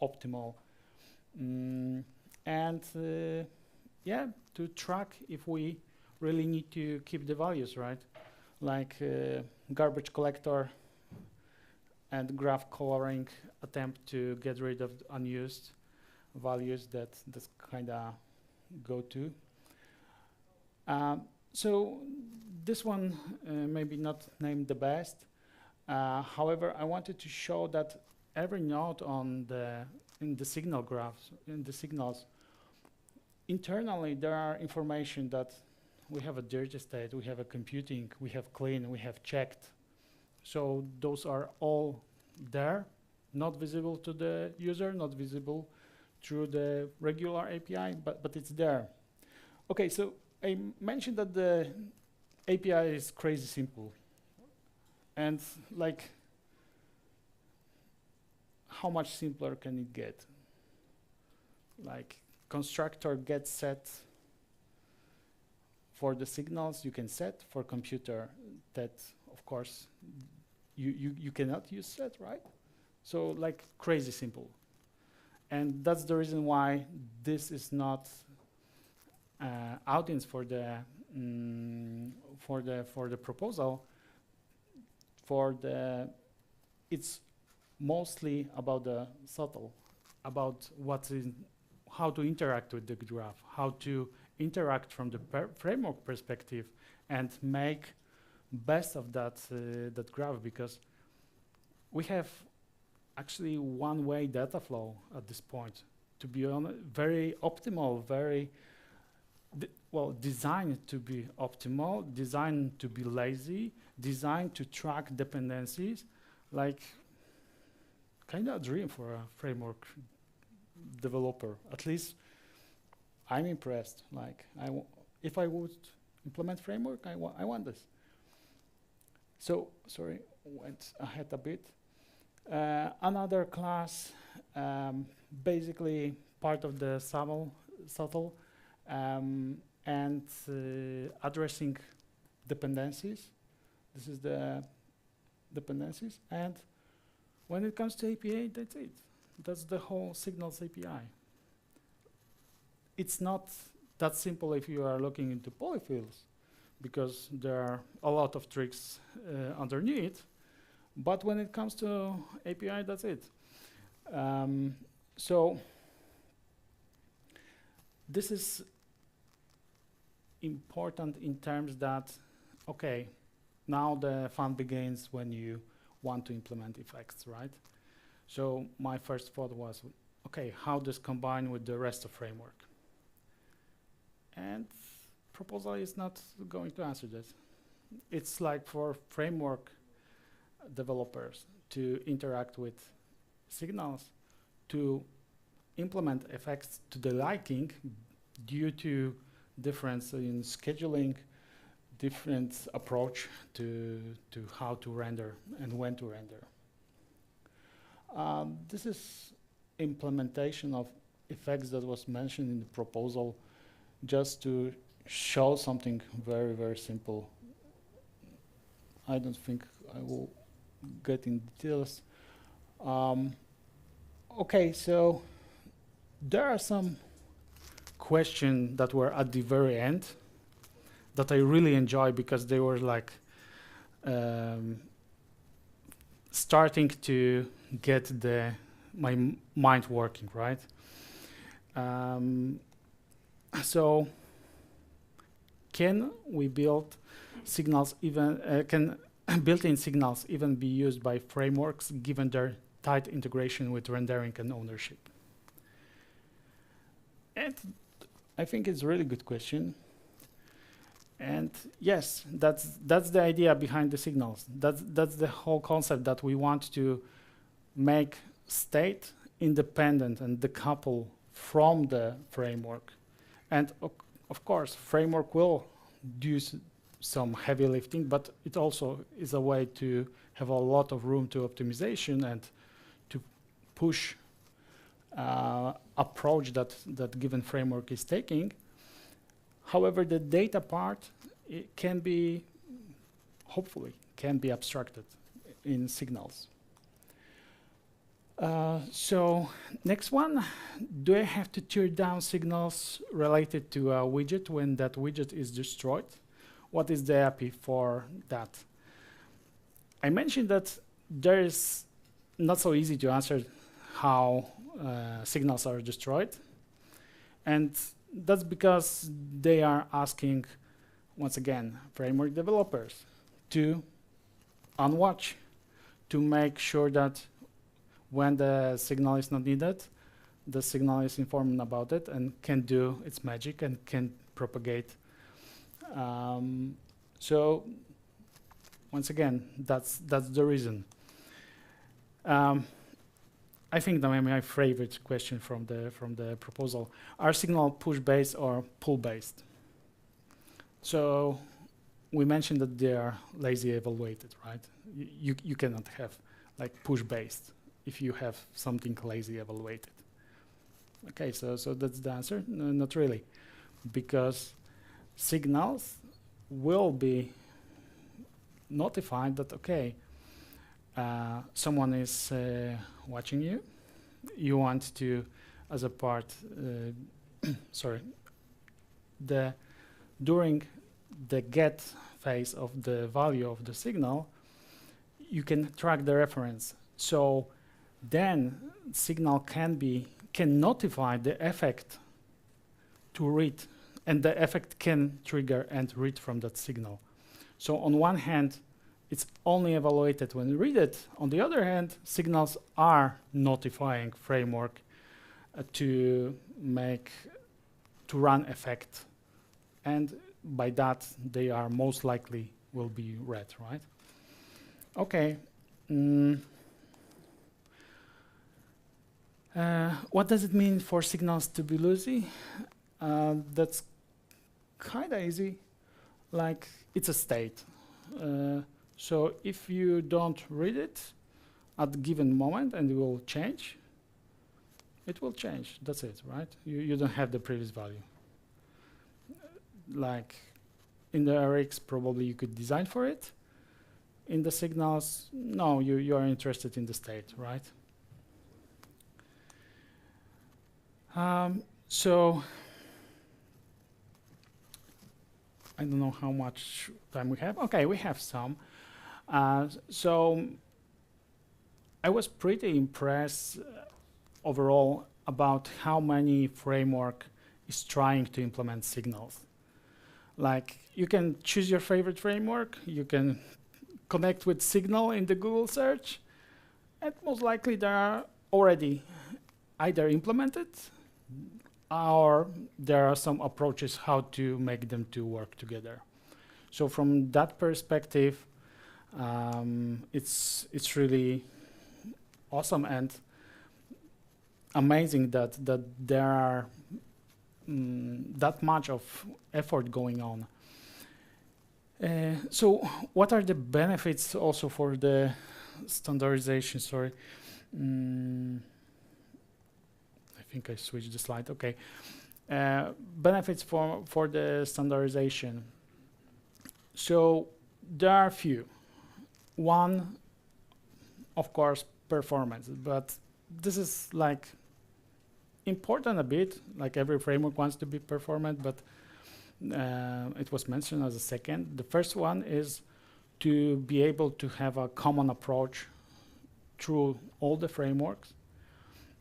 optimal. Yeah, to track if we really need to keep the values, right? Like garbage collector and graph coloring attempt to get rid of unused values that's kind of go to. So this one maybe not named the best. However, I wanted to show that every node in the signal graphs, in the signals, internally there are information that we have a dirty state, we have a computing, we have clean, we have checked, So those are all there, not visible to the user, not visible through the regular API, but it's there. Okay, so I mentioned that the API is crazy simple. And like, how much simpler can it get? Like, constructor gets set for the signals you can set. For computer, that of course you cannot use set, right? So like crazy simple. And that's the reason why this is not audience for the proposal. It's mostly about the subtle, about how to interact with the graph, how to interact from the framework perspective, and make best of that graph, because we have actually one-way data flow at this point. To be honest, very optimal, designed to be optimal, designed to be lazy, designed to track dependencies, like kind of a dream for a framework developer. At least I'm impressed. Like, if I would implement framework, I want this. So, sorry, went ahead a bit. Another class, basically part of the subtle, and addressing dependencies. This is the dependencies. And when it comes to API, that's it. That's the whole Signals API. It's not that simple if you are looking into polyfills, because there are a lot of tricks underneath. But when it comes to API, that's it. So this is important in terms that, okay, now the fun begins when you want to implement effects, right? So my first thought was, okay, how does combine with the rest of framework? And proposal is not going to answer this. It's like for framework developers to interact with signals, to implement effects to the liking due to difference in scheduling, different approach to how to render and when to render. This is implementation of effects that was mentioned in the proposal, just to show something very, very simple. I don't think I will get in details. Okay, so there are some questions that were at the very end that I really enjoy, because they were like starting to get my mind working, right? So can we build signals even, can built-in signals even be used by frameworks given their tight integration with rendering and ownership? And I think it's a really good question. And yes, that's the idea behind the signals. That's the whole concept, that we want to make state independent and decouple from the framework. And of course, framework will do some heavy lifting, but it also is a way to have a lot of room to optimization and to push approach that given framework is taking. However, the data part, it can be, hopefully, can be abstracted in signals. So next one, do I have to tear down signals related to a widget when that widget is destroyed? What is the API for that? I mentioned that there is not so easy to answer how signals are destroyed. And that's because they are asking, once again, framework developers to unwatch, to make sure that when the signal is not needed, the signal is informed about it and can do its magic and can propagate. So once again, that's the reason. I think that my favorite question from the proposal: are signal push-based or pull-based? So we mentioned that they are lazy evaluated, right? You cannot have like push-based if you have something lazy evaluated. Okay, so that's the answer. No, not really, because signals will be notified that, okay, someone is watching you. You want to, as a part, during the get phase of the value of the signal, you can track the reference. So then signal can notify the effect to read, and the effect can trigger and read from that signal. So on one hand, it's only evaluated when you read it. On the other hand, signals are notifying framework to run effect. And by that, they are most likely will be read, right? Okay. What does it mean for signals to be loosey? That's kind of easy. Like, it's a state. So if you don't read it at a given moment and it will change, it will change. That's it, right? You don't have the previous value. Like in the RX, probably you could design for it. In the signals, no, you are interested in the state, right? So I don't know how much time we have. Okay, we have some. So I was pretty impressed overall about how many framework is trying to implement signals. Like, you can choose your favorite framework, you can connect with Signal in the Google search, and most likely they are already either implemented or there are some approaches how to make them to work together. So from that perspective, it's really awesome and amazing that there are that much of effort going on. So what are the benefits also for the standardization? Sorry. I think I switched the slide. Okay. Benefits for the standardization. So there are a few. One, of course, performance, but this is like important a bit, like every framework wants to be performant, but it was mentioned as a second. The first one is to be able to have a common approach through all the frameworks,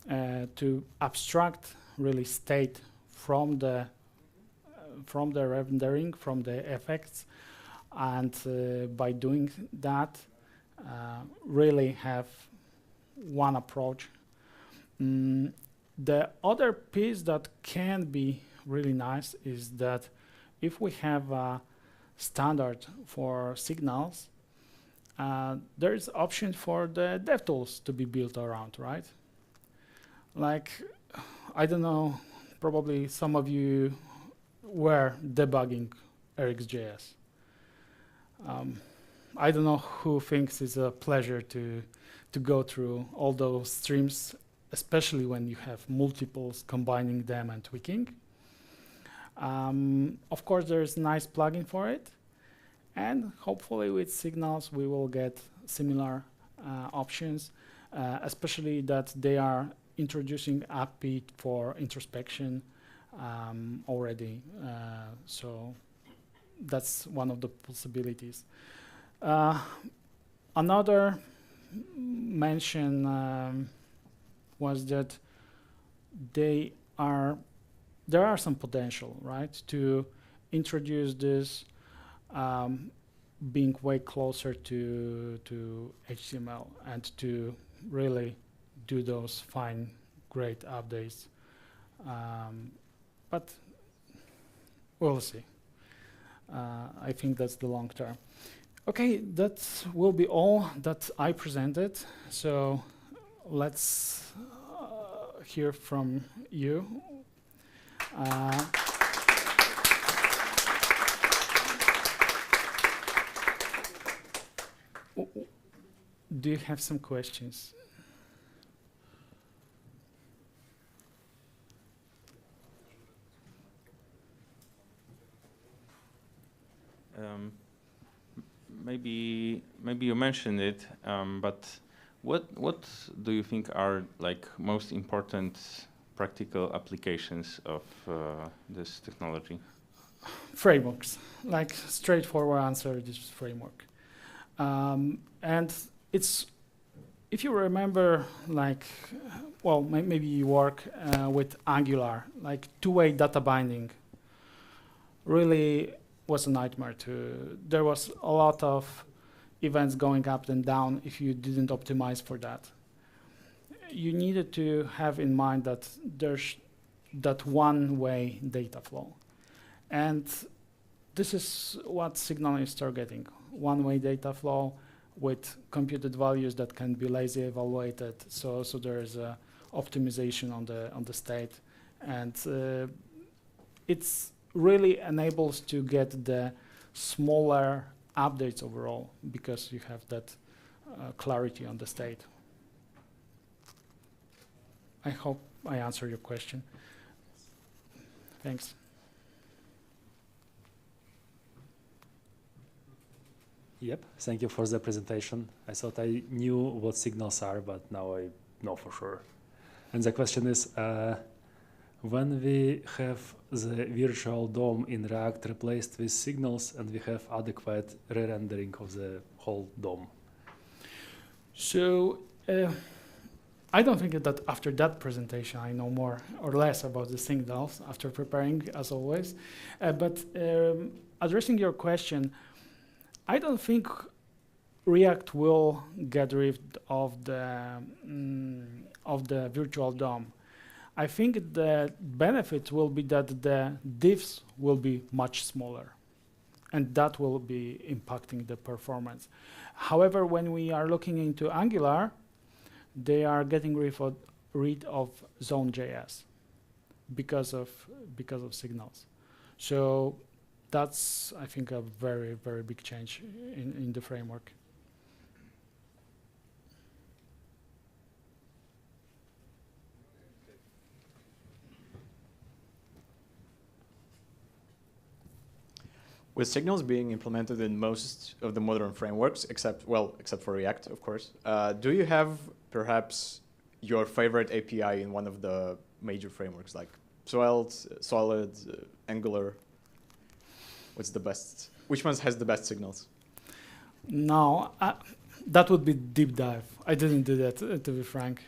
to abstract really state from the rendering, from the effects, and by doing that, really have one approach. The other piece that can be really nice is that if we have a standard for signals, there is option for the DevTools to be built around, right? Like, I don't know, probably some of you were debugging RxJS. I don't know who thinks it's a pleasure to go through all those streams, especially when you have multiples, combining them and tweaking. Of course, there's a nice plugin for it. And hopefully with signals, we will get similar options, especially that they are introducing API for introspection already. So that's one of the possibilities. Another mention was that there are some potential, right, to introduce this being way closer to HTML and to really do those fine, great updates. But we'll see. I think that's the long term. Okay, that will be all that I presented. So let's hear from you. Do you have some questions? Maybe you mentioned it, but what do you think are like most important practical applications of this technology? Frameworks, like straightforward answer, this framework. And it's, if you remember, like, well, maybe you work with Angular, like two-way data binding really was a nightmare to, there was a lot of events going up and down if you didn't optimize for that. You needed to have in mind that there's that one-way data flow. And this is what Signal is targeting, one-way data flow with computed values that can be lazy evaluated. So there is a optimization on the state. And it's really enables to get the smaller updates overall because you have that clarity on the state. I hope I answered your question. Thanks. Yep, thank you for the presentation. I thought I knew what signals are, but now I know for sure. And the question is, when we have the virtual DOM in React replaced with signals and we have adequate re-rendering of the whole DOM? So I don't think that after that presentation I know more or less about the signals after preparing, as always. But addressing your question, I don't think React will get rid of the virtual DOM. I think the benefit will be that the diffs will be much smaller, and that will be impacting the performance. However, when we are looking into Angular, they are getting rid of Zone.js because of signals. So that's, I think, a very, very big change in the framework. With signals being implemented in most of the modern frameworks, except for React, of course, do you have perhaps your favorite API in one of the major frameworks, like Svelte, Solid, Angular? What's the best? Which one has the best signals? No, that would be deep dive. I didn't do that, to be frank.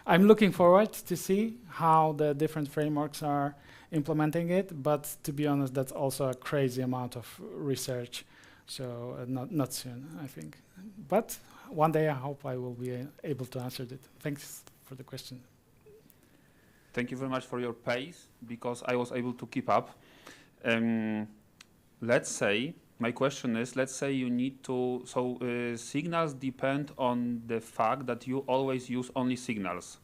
I'm looking forward to see how the different frameworks are implementing it, but to be honest, that's also a crazy amount of research. So not soon, I think. But one day I hope I will be able to answer it. Thanks for the question. Thank you very much for your pace, because I was able to keep up. Let's say, my question is, let's say you need to, signals depend on the fact that you always use only signals.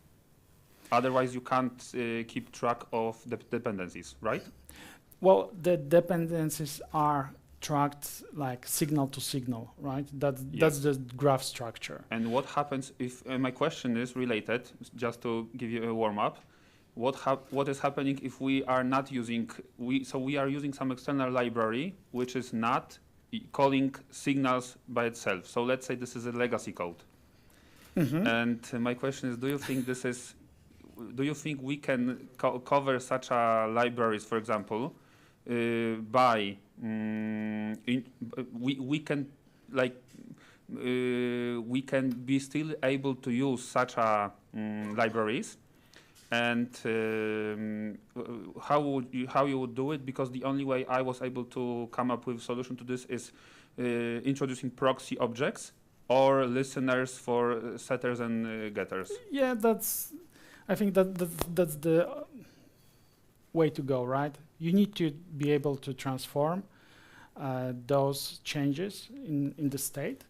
Otherwise, you can't keep track of the dependencies, right? Well, the dependencies are tracked like signal to signal, right? That's the graph structure. And what happens if, my question is related, just to give you a warm-up, what is happening if we are not using, we are using some external library which is not calling signals by itself. So let's say this is a legacy code. Mm-hmm. And my question is, do you think we can cover such libraries, for example, by we can be still able to use such libraries, and how you would do it? Because the only way I was able to come up with a solution to this is introducing proxy objects or listeners for setters and getters. Yeah, I think that's the way to go, right? You need to be able to transform those changes in the state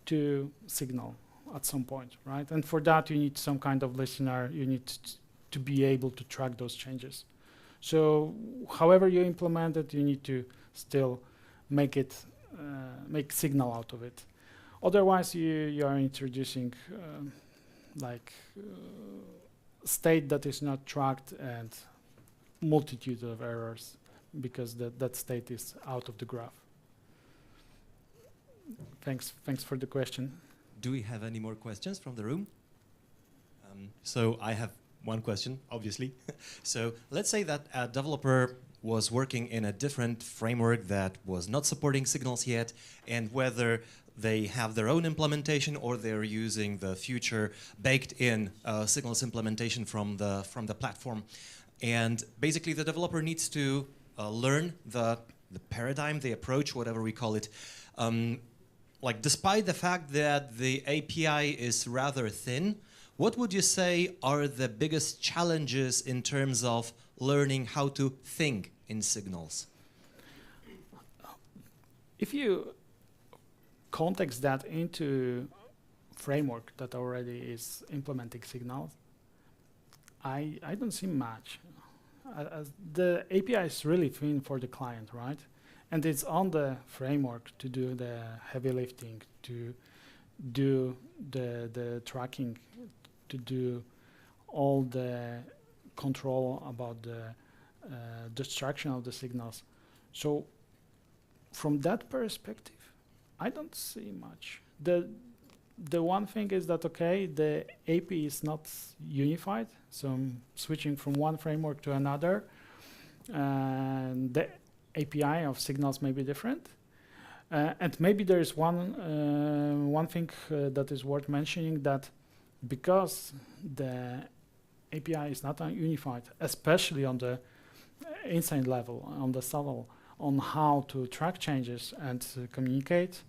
to Signal at some point, right? And for that, you need some kind of listener. You need to be able to track those changes. So however you implement it, you need to still make it, make Signal out of it. Otherwise, you are introducing state that is not tracked and multitude of errors because that state is out of the graph. Thanks for the question. Do we have any more questions from the room? So I have one question, obviously. So let's say that a developer was working in a different framework that was not supporting signals yet, and whether they have their own implementation or they're using the future baked-in signals implementation from the platform. And basically, the developer needs to learn the paradigm, the approach, whatever we call it. Like, despite the fact that the API is rather thin, what would you say are the biggest challenges in terms of learning how to think in signals? If you context that into framework that already is implementing signals, I don't see much. The API is really thin for the client, right? And it's on the framework to do the heavy lifting, to do the tracking, to do all the control about the destruction of the signals. So from that perspective, I don't see much. The one thing is that, okay, the API is not unified, so I'm switching from one framework to another, and the API of signals may be different. And maybe there is one thing that is worth mentioning, that because the API is not unified, especially on the inside level, on the level, on how to track changes and communicate,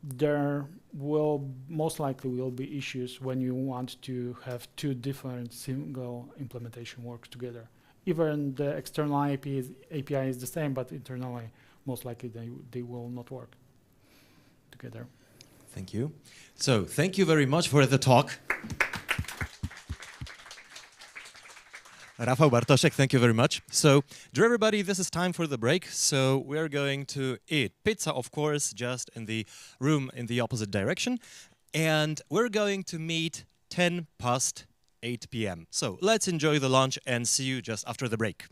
there will most likely will be issues when you want to have two different single implementation work together. Even the external API is the same, but internally, most likely they will not work together. Thank you. So thank you very much for the talk. Rafał Bartoszek, thank you very much. So, dear everybody, this is time for the break. So we're going to eat pizza, of course, just in the room in the opposite direction. And we're going to meet 10 past 8 p.m. So let's enjoy the lunch and see you just after the break.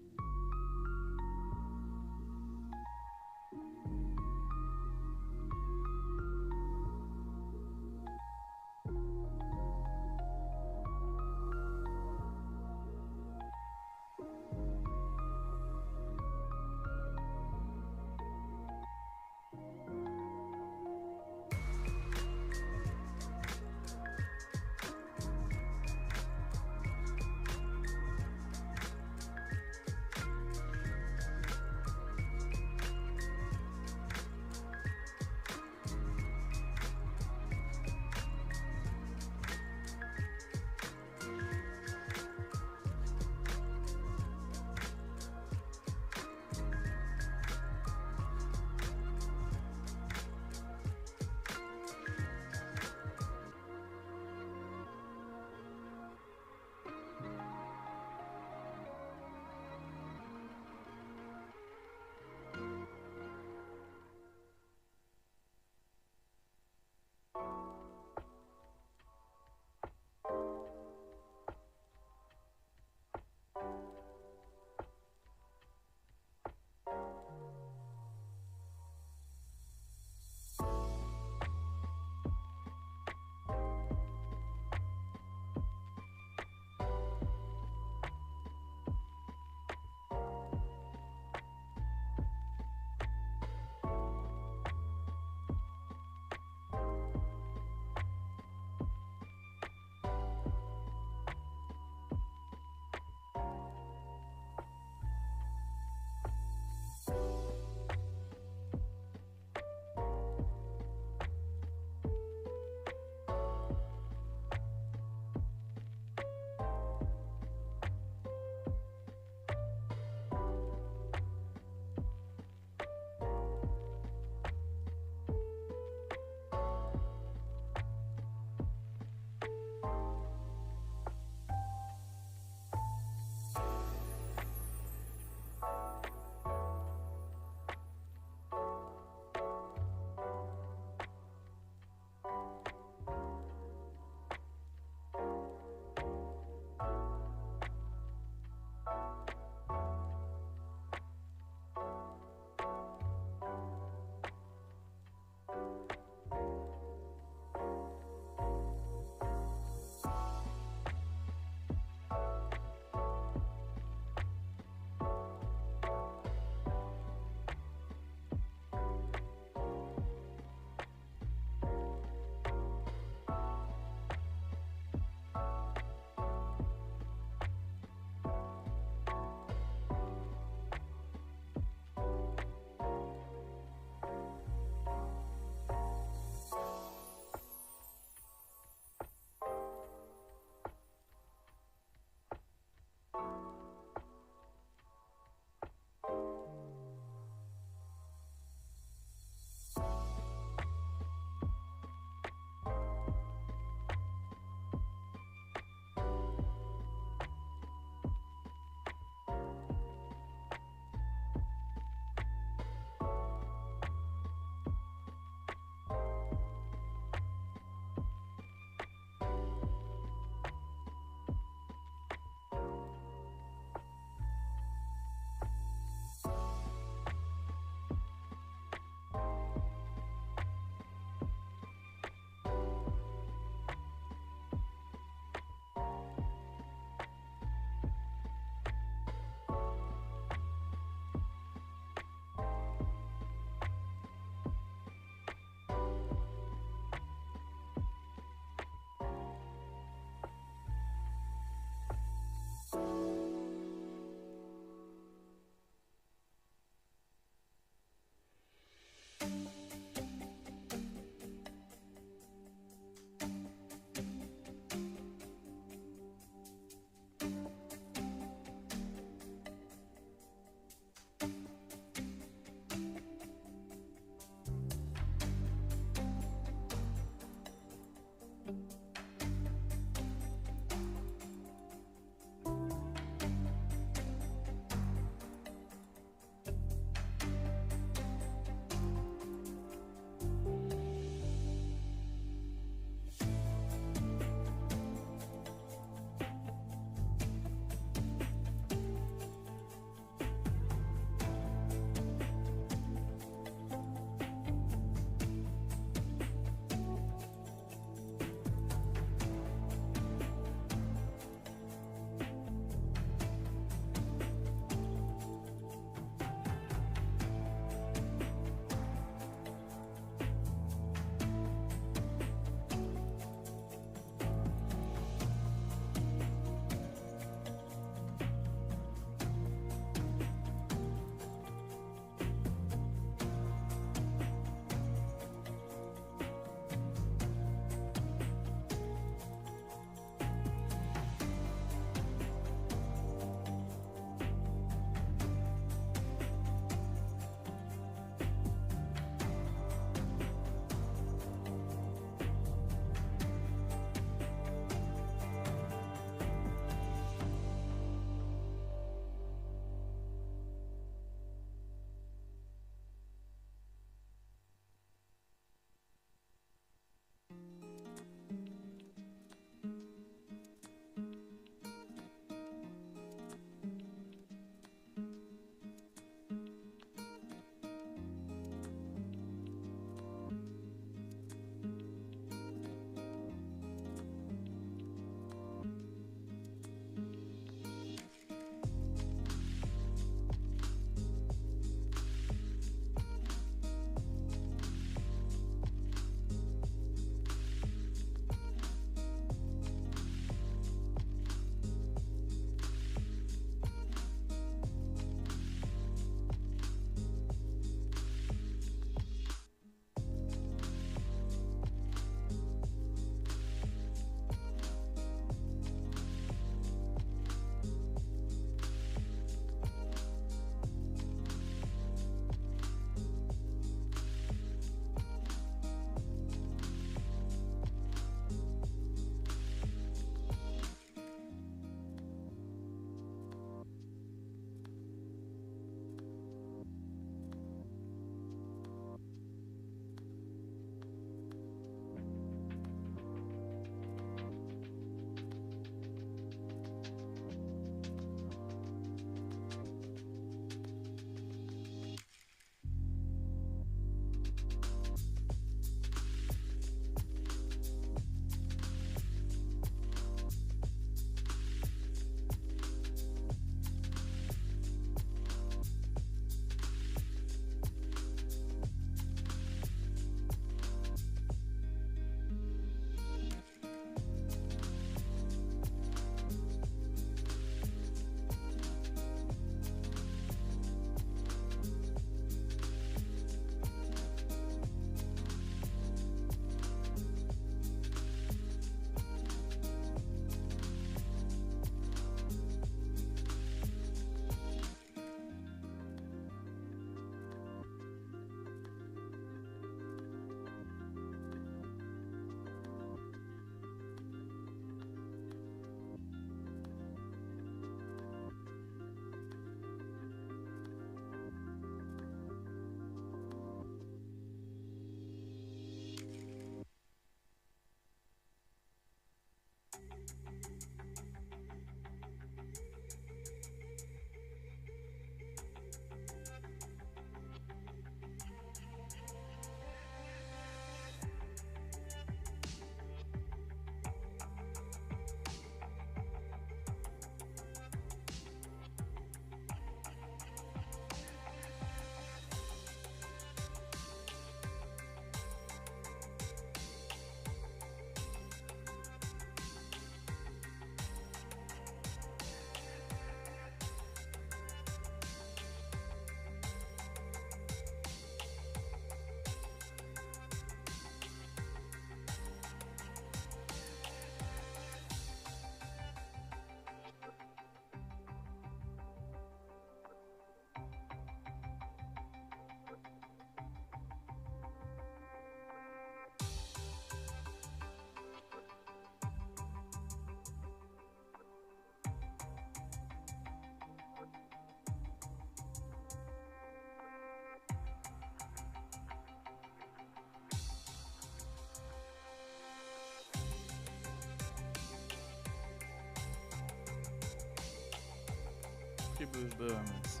Wcześniej, bo już byłem, więc...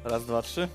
Raz, dwa, trzy.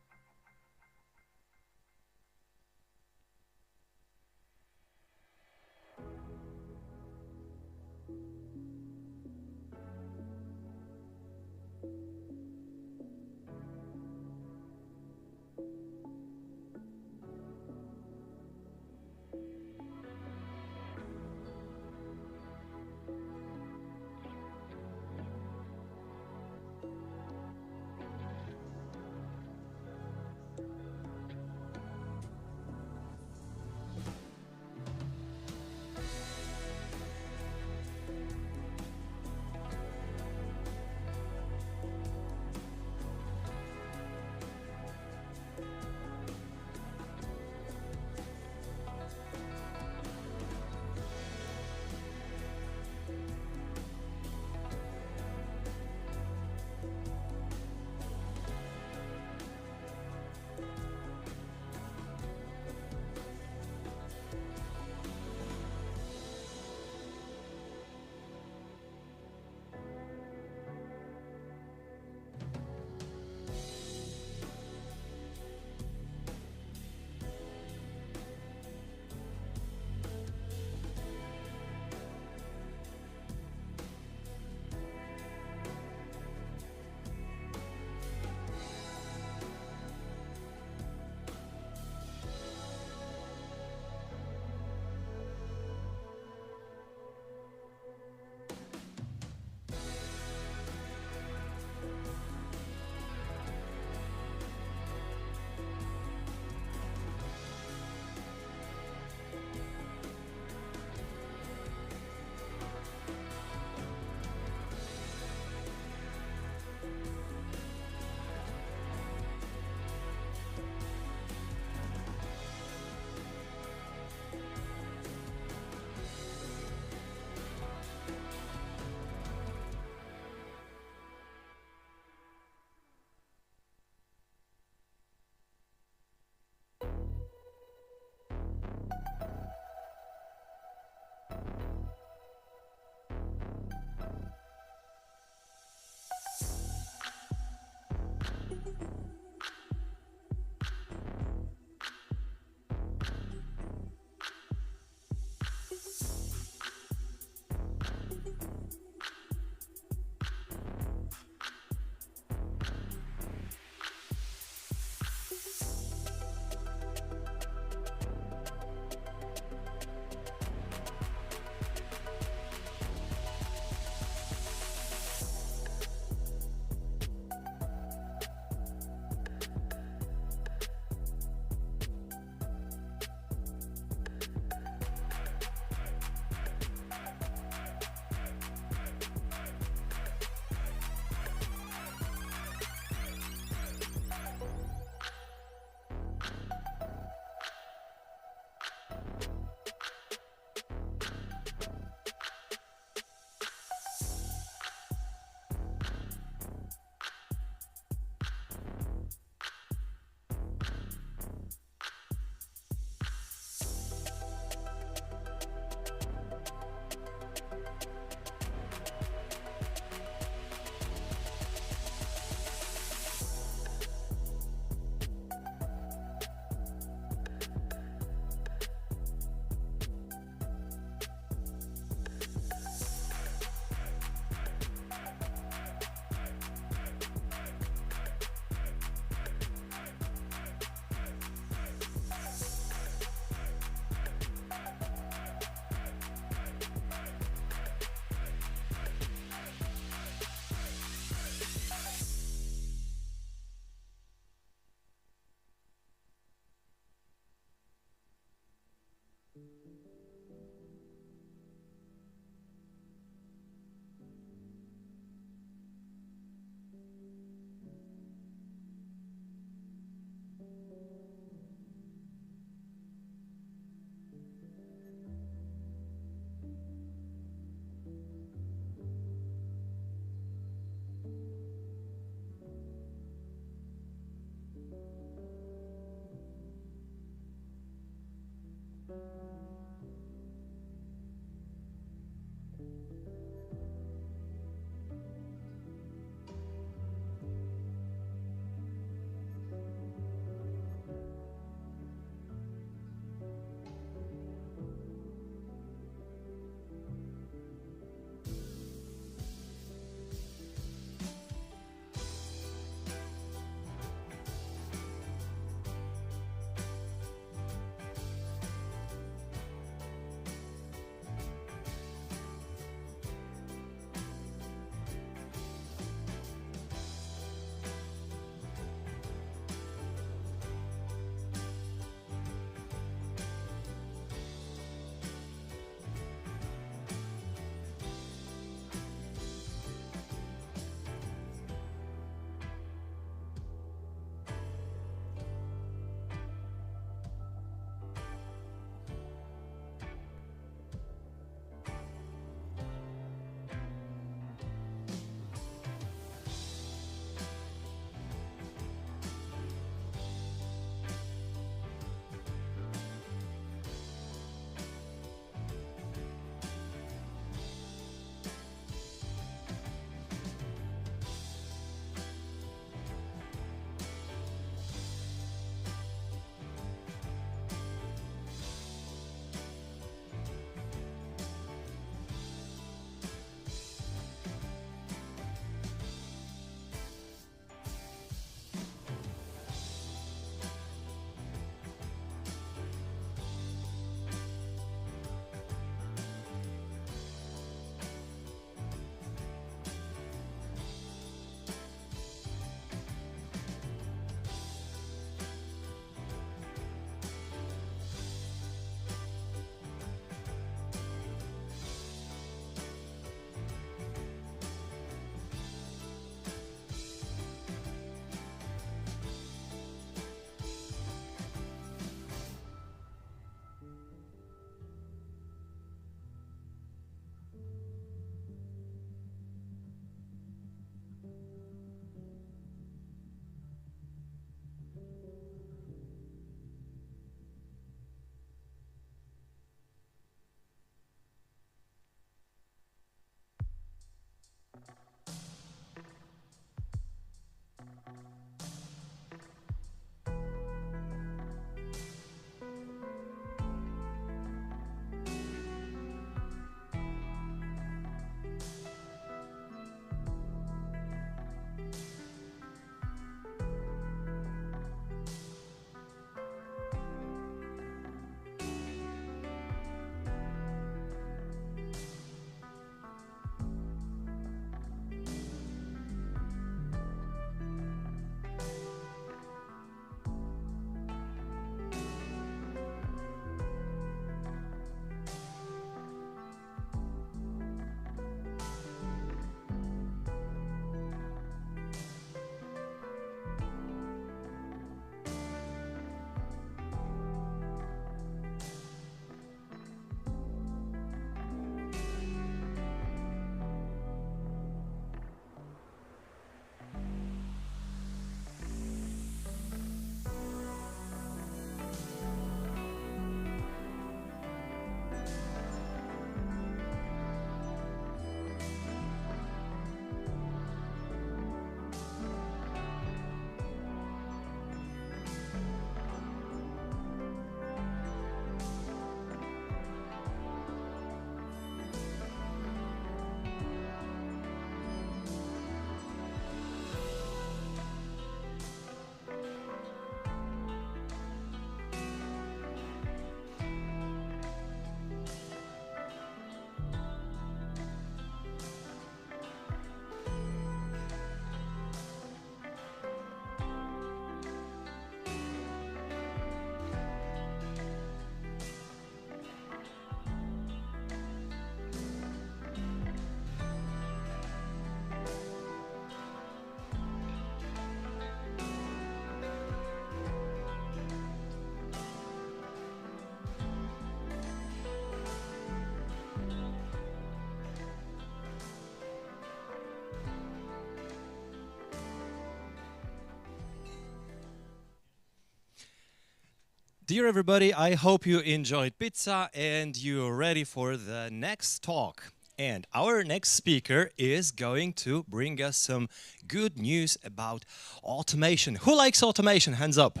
Dear everybody, I hope you enjoyed pizza and you're ready for the next talk. And our next speaker is going to bring us some good news about automation. Who likes automation? Hands up.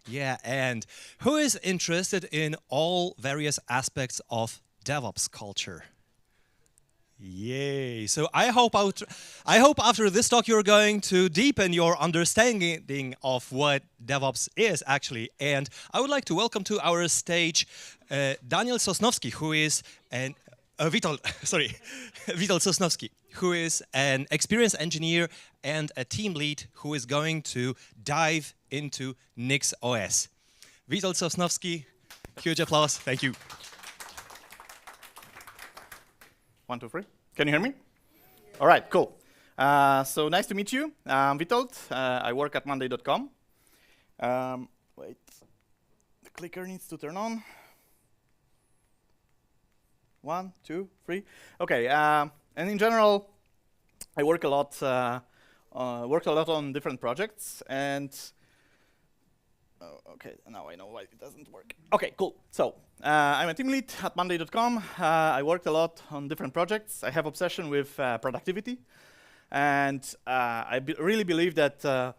Yeah, and who is interested in all various aspects of DevOps culture? Yay! So I hope after this talk you're going to deepen your understanding of what DevOps is actually. And I would like to welcome to our stage Witold Sosnowski, who is an Witold Sosnowski, who is an experienced engineer and a team lead who is going to dive into NixOS. Witold Sosnowski, huge applause. Thank you. 1, 2, 3. Can you hear me? All right, cool. So nice to meet you. I'm Witold. I work at Monday.com. Wait, the clicker needs to turn on. 1, 2, 3. Okay, and in general, I work a lot on different projects, and okay, now I know why it doesn't work. Okay, cool. So I'm a team lead at Monday.com. I worked a lot on different projects. I have obsession with productivity, and I really believe that the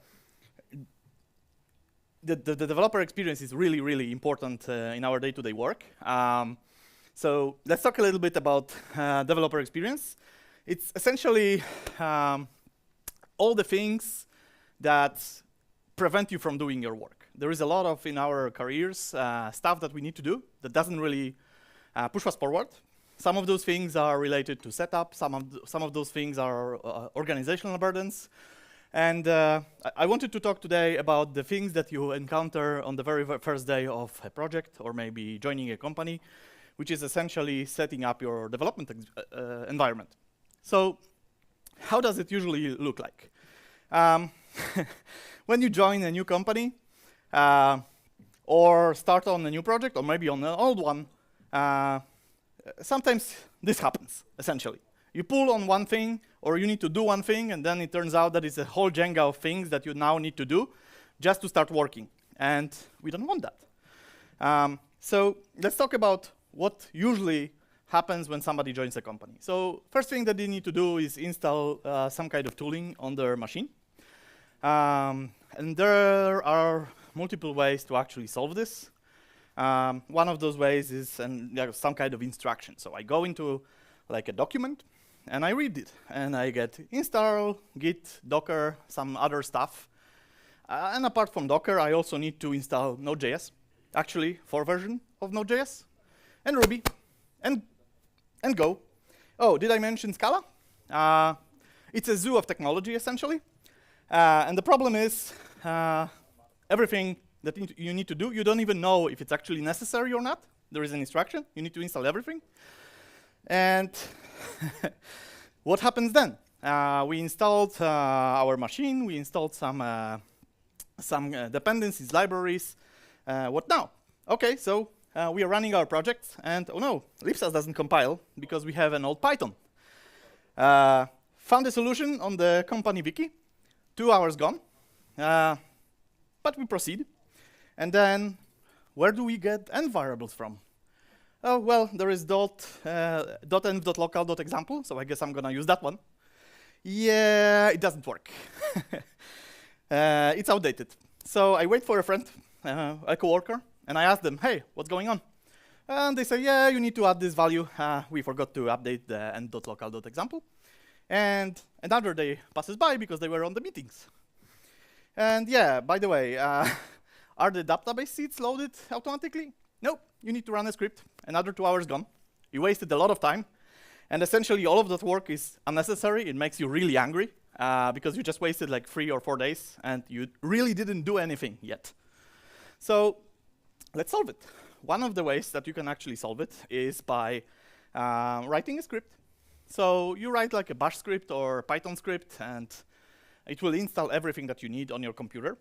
developer experience is really, really important in our day-to-day work. So let's talk a little bit about developer experience. It's essentially all the things that prevent you from doing your work. There is a lot of, in our careers, stuff that we need to do that doesn't really push us forward. Some of those things are related to setup. Some of those things are organizational burdens. And I wanted to talk today about the things that you encounter on the very first day of a project or maybe joining a company, which is essentially setting up your development environment. So how does it usually look like? When you join a new company, or start on a new project, or maybe on an old one, sometimes this happens, essentially. You pull on one thing, or you need to do one thing, and then it turns out that it's a whole Jenga of things that you now need to do just to start working. And we don't want that. So let's talk about what usually happens when somebody joins a company. So first thing that they need to do is install some kind of tooling on their machine. And there are multiple ways to actually solve this. One of those ways is some kind of instruction. So I go into like a document and I read it and I get install, git, docker, some other stuff. And apart from Docker, I also need to install Node.js, actually 4 version of Node.js, and Ruby, and Go. Oh, did I mention Scala? It's a zoo of technology, essentially. And the problem is, everything that you need to do, you don't even know if it's actually necessary or not. There is an instruction. You need to install everything. And what happens then? We installed our machine. We installed some dependencies, libraries. What now? OK, so we are running our project. And oh no, libsys doesn't compile because we have an old Python. Found a solution on the company wiki. 2 hours gone. But we proceed. And then where do we get env variables from? Oh, well, there is .env.local.example, so I guess I'm going to use that one. Yeah, it doesn't work. It's outdated. So I wait for a friend, a coworker, and I ask them, hey, what's going on? And they say, yeah, you need to add this value. We forgot to update the end.local.example. And another day passes by because they were on the meetings. And yeah, by the way, are the database seeds loaded automatically? Nope, you need to run a script. Another 2 hours gone. You wasted a lot of time. And essentially, all of that work is unnecessary. It makes you really angry because you just wasted like 3 or 4 days, and you really didn't do anything yet. So let's solve it. One of the ways that you can actually solve it is by writing a script. So you write like a bash script or Python script, and it will install everything that you need on your computer.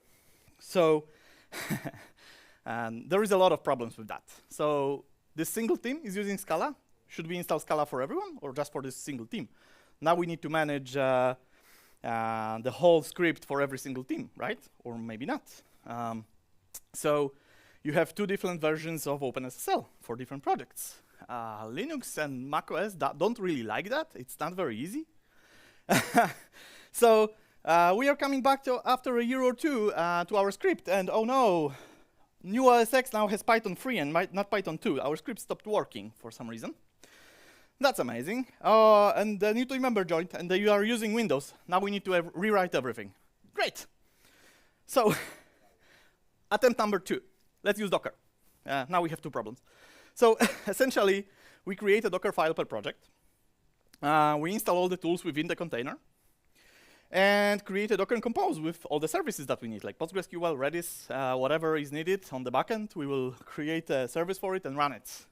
So there is a lot of problems with that. So this single team is using Scala. Should we install Scala for everyone or just for this single team? Now we need to manage the whole script for every single team, right? Or maybe not. So you have 2 different versions of OpenSSL for different projects. Linux and macOS don't really like that. It's not very easy. So we are coming back to, after a year or two, to our script, and oh no, new OS X now has Python 3 and not Python 2. Our script stopped working for some reason. That's amazing. And the new team member joined, and you are using Windows. Now we need to rewrite everything. Great. So attempt number 2. Let's use Docker. Now we have 2 problems. So essentially, we create a Docker file per project. We install all the tools within the container, and create a Docker and compose with all the services that we need, like PostgreSQL, Redis, whatever is needed on the backend. We will create a service for it and run it.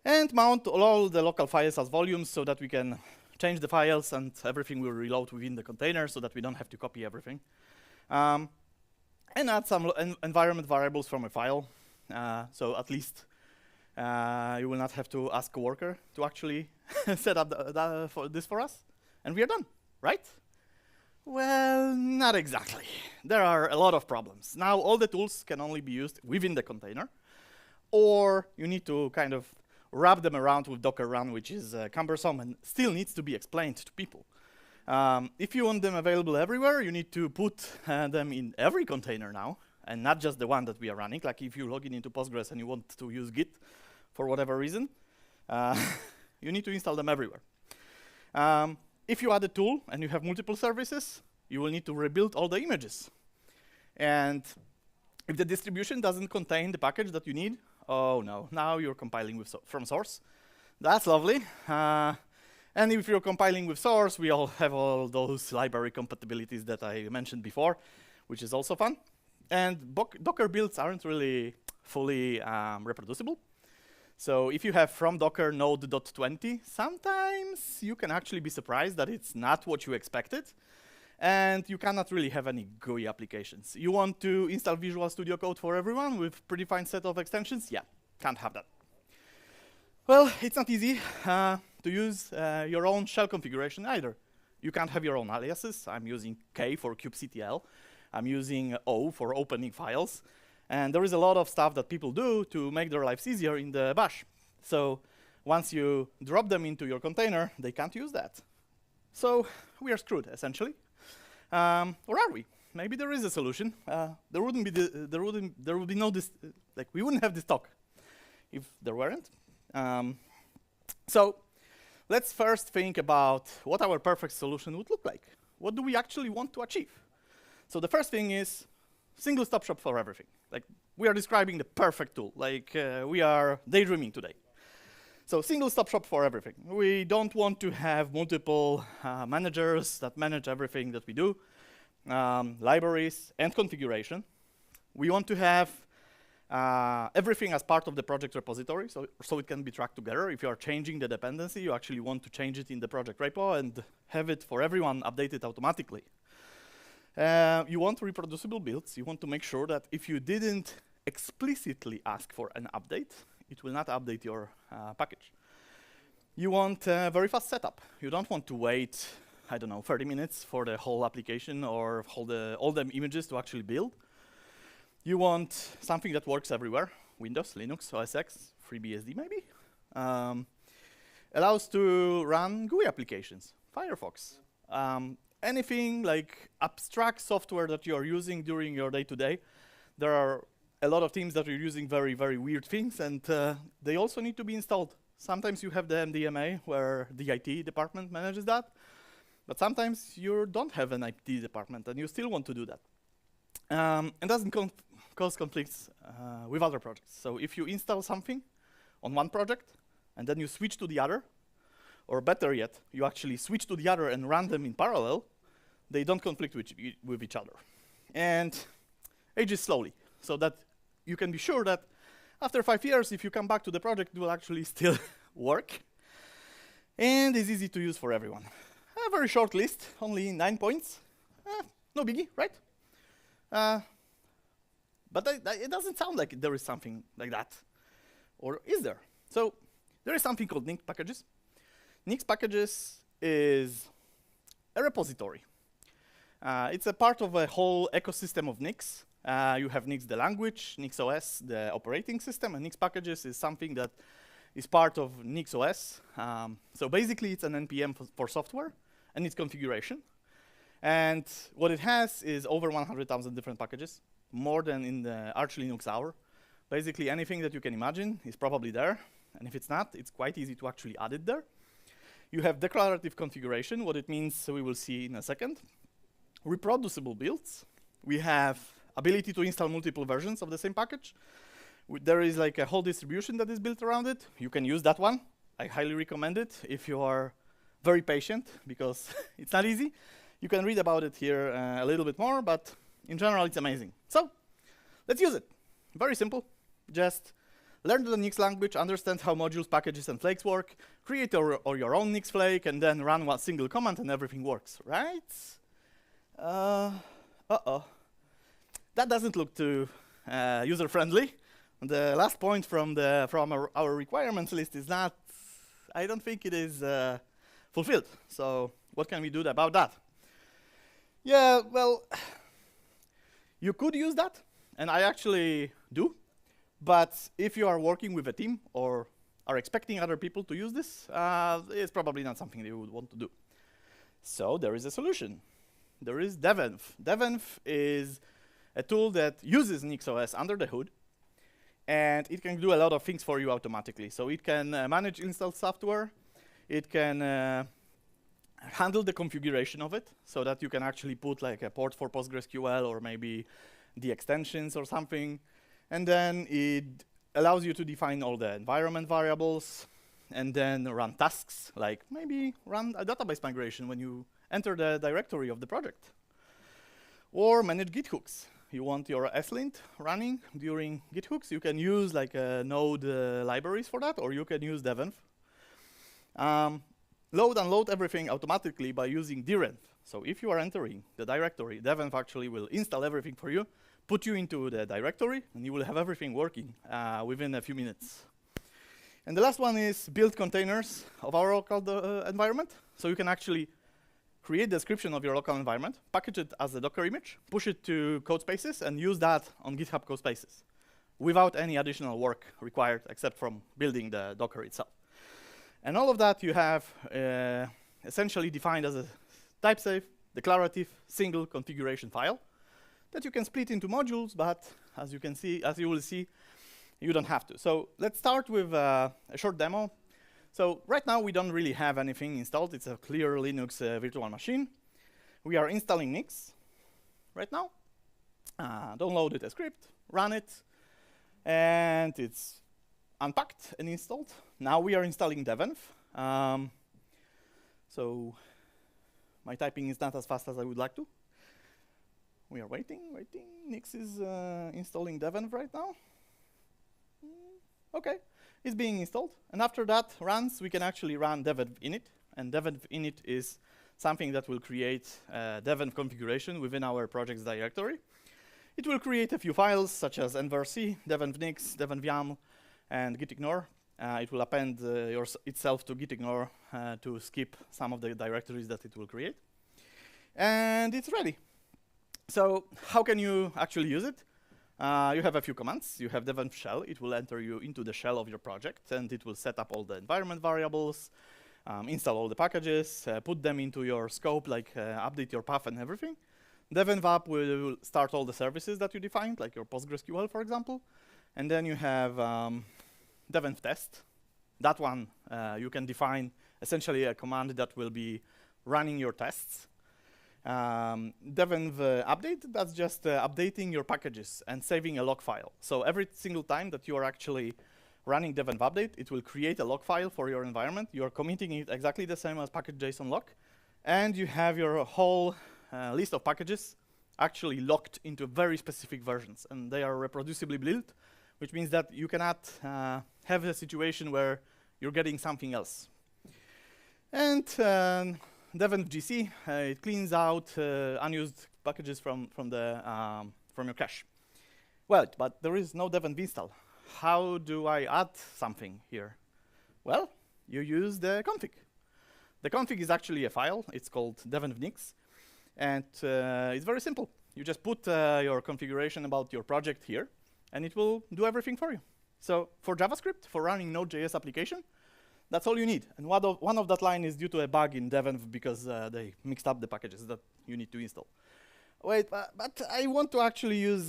And mount all the local files as volumes so that we can change the files and everything will reload within the container so that we don't have to copy everything. And add some environment variables from a file. So at least you will not have to ask a worker to actually set up this for us. And we are done, right? Well, not exactly. There are a lot of problems. Now all the tools can only be used within the container, or you need to kind of wrap them around with Docker run, which is cumbersome and still needs to be explained to people. If you want them available everywhere, you need to put them in every container now, and not just the one that we are running. Like if you log in into Postgres and you want to use Git for whatever reason, you need to install them everywhere. If you add a tool and you have multiple services, you will need to rebuild all the images. And if the distribution doesn't contain the package that you need, oh no, now you're compiling with from source. That's lovely. And if you're compiling with source, we all have all those library compatibilities that I mentioned before, which is also fun. And Docker builds aren't really fully reproducible. So if you have from Docker node.20, sometimes you can actually be surprised that it's not what you expected. And you cannot really have any GUI applications. You want to install Visual Studio Code for everyone with predefined set of extensions? Yeah, can't have that. Well, it's not easy to use your own shell configuration either. You can't have your own aliases. I'm using K for kubectl. I'm using O for opening files. And there is a lot of stuff that people do to make their lives easier in the bash. So once you drop them into your container, they can't use that. So we are screwed, essentially. Or are we? Maybe there is a solution. There would be no like we wouldn't have this talk if there weren't. So let's first think about what our perfect solution would look like. What do we actually want to achieve? So the first thing is single stop shop for everything. Like we are describing the perfect tool. Like we are daydreaming today. So single stop shop for everything. We don't want to have multiple managers that manage everything that we do, libraries and configuration. We want to have everything as part of the project repository, so it can be tracked together. If you are changing the dependency, you actually want to change it in the project repo and have it for everyone updated automatically. You want reproducible builds. You want to make sure that if you didn't explicitly ask for an update, it will not update your package. You want very fast setup. You don't want to wait, I don't know, 30 minutes for the whole application or all the images to actually build. You want something that works everywhere. Windows, Linux, OS X, FreeBSD maybe. Allows to run GUI applications, Firefox. Anything like abstract software that you are using during your day-to-day. There are a lot of teams that are using very, very weird things, and they also need to be installed. Sometimes you have the MDMA, where the IT department manages that, but sometimes you don't have an IT department, and you still want to do that. It doesn't cause conflicts with other projects. So if you install something on one project, and then you switch to the other, or better yet, you actually switch to the other and run them in parallel, they don't conflict with each other. And ages slowly, so that you can be sure that after 5 years, if you come back to the project, it will actually still work. And it's easy to use for everyone. A very short list, only 9 points. No biggie, right? But it doesn't sound like there is something like that. Or is there? So there is something called Nix packages. Nix packages is a repository. It's a part of a whole ecosystem of Nix. You have Nix the language, NixOS the operating system, and Nix packages is something that is part of NixOS. So basically, it's an NPM for software and its configuration. And what it has is over 100,000 different packages, more than in the Arch Linux hour. Basically, anything that you can imagine is probably there. And if it's not, it's quite easy to actually add it there. You have declarative configuration. What it means, we will see in a second. Reproducible builds. We have ability to install multiple versions of the same package. There is like a whole distribution that is built around it. You can use that one. I highly recommend it if you are very patient, because it's not easy. You can read about it here a little bit more, but in general, it's amazing. So let's use it. Very simple. Just learn the Nix language, understand how modules, packages, and flakes work, create your own Nix flake, and then run one single command, and everything works, right? Uh-oh. That doesn't look too user-friendly. The last point from our requirements list is not, I don't think it is fulfilled. So what can we do about that? Yeah, well, you could use that, and I actually do. But if you are working with a team or are expecting other people to use this, it's probably not something they would want to do. So there is a solution. There is devenv. Devenv is a tool that uses NixOS under the hood, and it can do a lot of things for you automatically. So it can manage installed software. It can handle the configuration of it, so that you can actually put like a port for PostgreSQL or maybe the extensions or something. And then it allows you to define all the environment variables and then run tasks, like maybe run a database migration when you enter the directory of the project. Or manage Git hooks. You want your slint running during Git hooks, you can use like Node libraries for that, or you can use devenv. Load and unload everything automatically by using drenv. So if you are entering the directory, devenv actually will install everything for you, put you into the directory, and you will have everything working within a few minutes. And the last one is build containers of our local environment. So you can actually create description of your local environment, package it as a Docker image, push it to Codespaces, and use that on GitHub Codespaces without any additional work required except from building the Docker itself. And all of that you have essentially defined as a type-safe, declarative, single configuration file that you can split into modules, but as you can see, as you will see, you don't have to. So let's start with a short demo. So right now we don't really have anything installed. It's a clear Linux virtual machine. We are installing Nix right now. Downloaded a script, run it, and it's unpacked and installed. Now we are installing devenv. So my typing is not as fast as I would like to. We are waiting. Nix is installing devenv right now. Okay, it's being installed. And after that runs, we can actually run devenv init. And devenv init is something that will create a devenv configuration within our project's directory. It will create a few files such as nvrc, devenv nix, devenv yaml, and gitignore. It will append itself to gitignore to skip some of the directories that it will create. And it's ready. So how can you actually use it? You have a few commands. You have devenv shell. It will enter you into the shell of your project, and it will set up all the environment variables, install all the packages, put them into your scope, like update your path and everything. Devenv app will start all the services that you defined, like your PostgreSQL, for example. And then you have devenv test. That one, you can define essentially a command that will be running your tests. Devenv update, that's just updating your packages and saving a log file. So every single time that you are actually running devenv update, it will create a log file for your environment. You are committing it exactly the same as package.json log. And you have your whole list of packages actually locked into very specific versions. And they are reproducibly built, which means that you cannot have a situation where you're getting something else. And devenv gc, it cleans out unused packages from your cache. Well, but there is no devenv install. How do I add something here? Well, you use the config. The config is actually a file. It's called devenv nix, and it's very simple. You just put your configuration about your project here, and it will do everything for you. So for JavaScript, for running Node.js application, that's all you need. And one of that line is due to a bug in devenv because they mixed up the packages that you need to install. Wait, but I want to actually use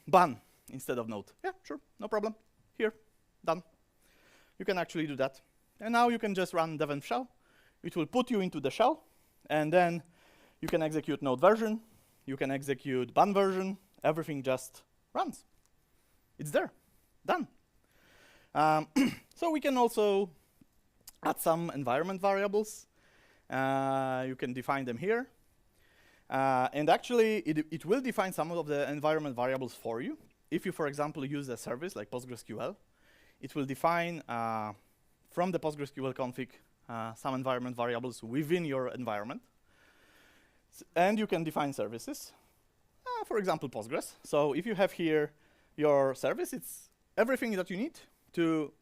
ban instead of Node. Yeah, sure, no problem. Here, done. You can actually do that. And now you can just run devenv shell. It will put you into the shell, and then you can execute Node version. You can execute ban version. Everything just runs. It's there, done. So we can also add some environment variables. You can define them here. And actually, it will define some of the environment variables for you. If you, for example, use a service like PostgreSQL, it will define from the PostgreSQL config some environment variables within your environment. And you can define services, for example, Postgres. So if you have here your service, it's everything that you need to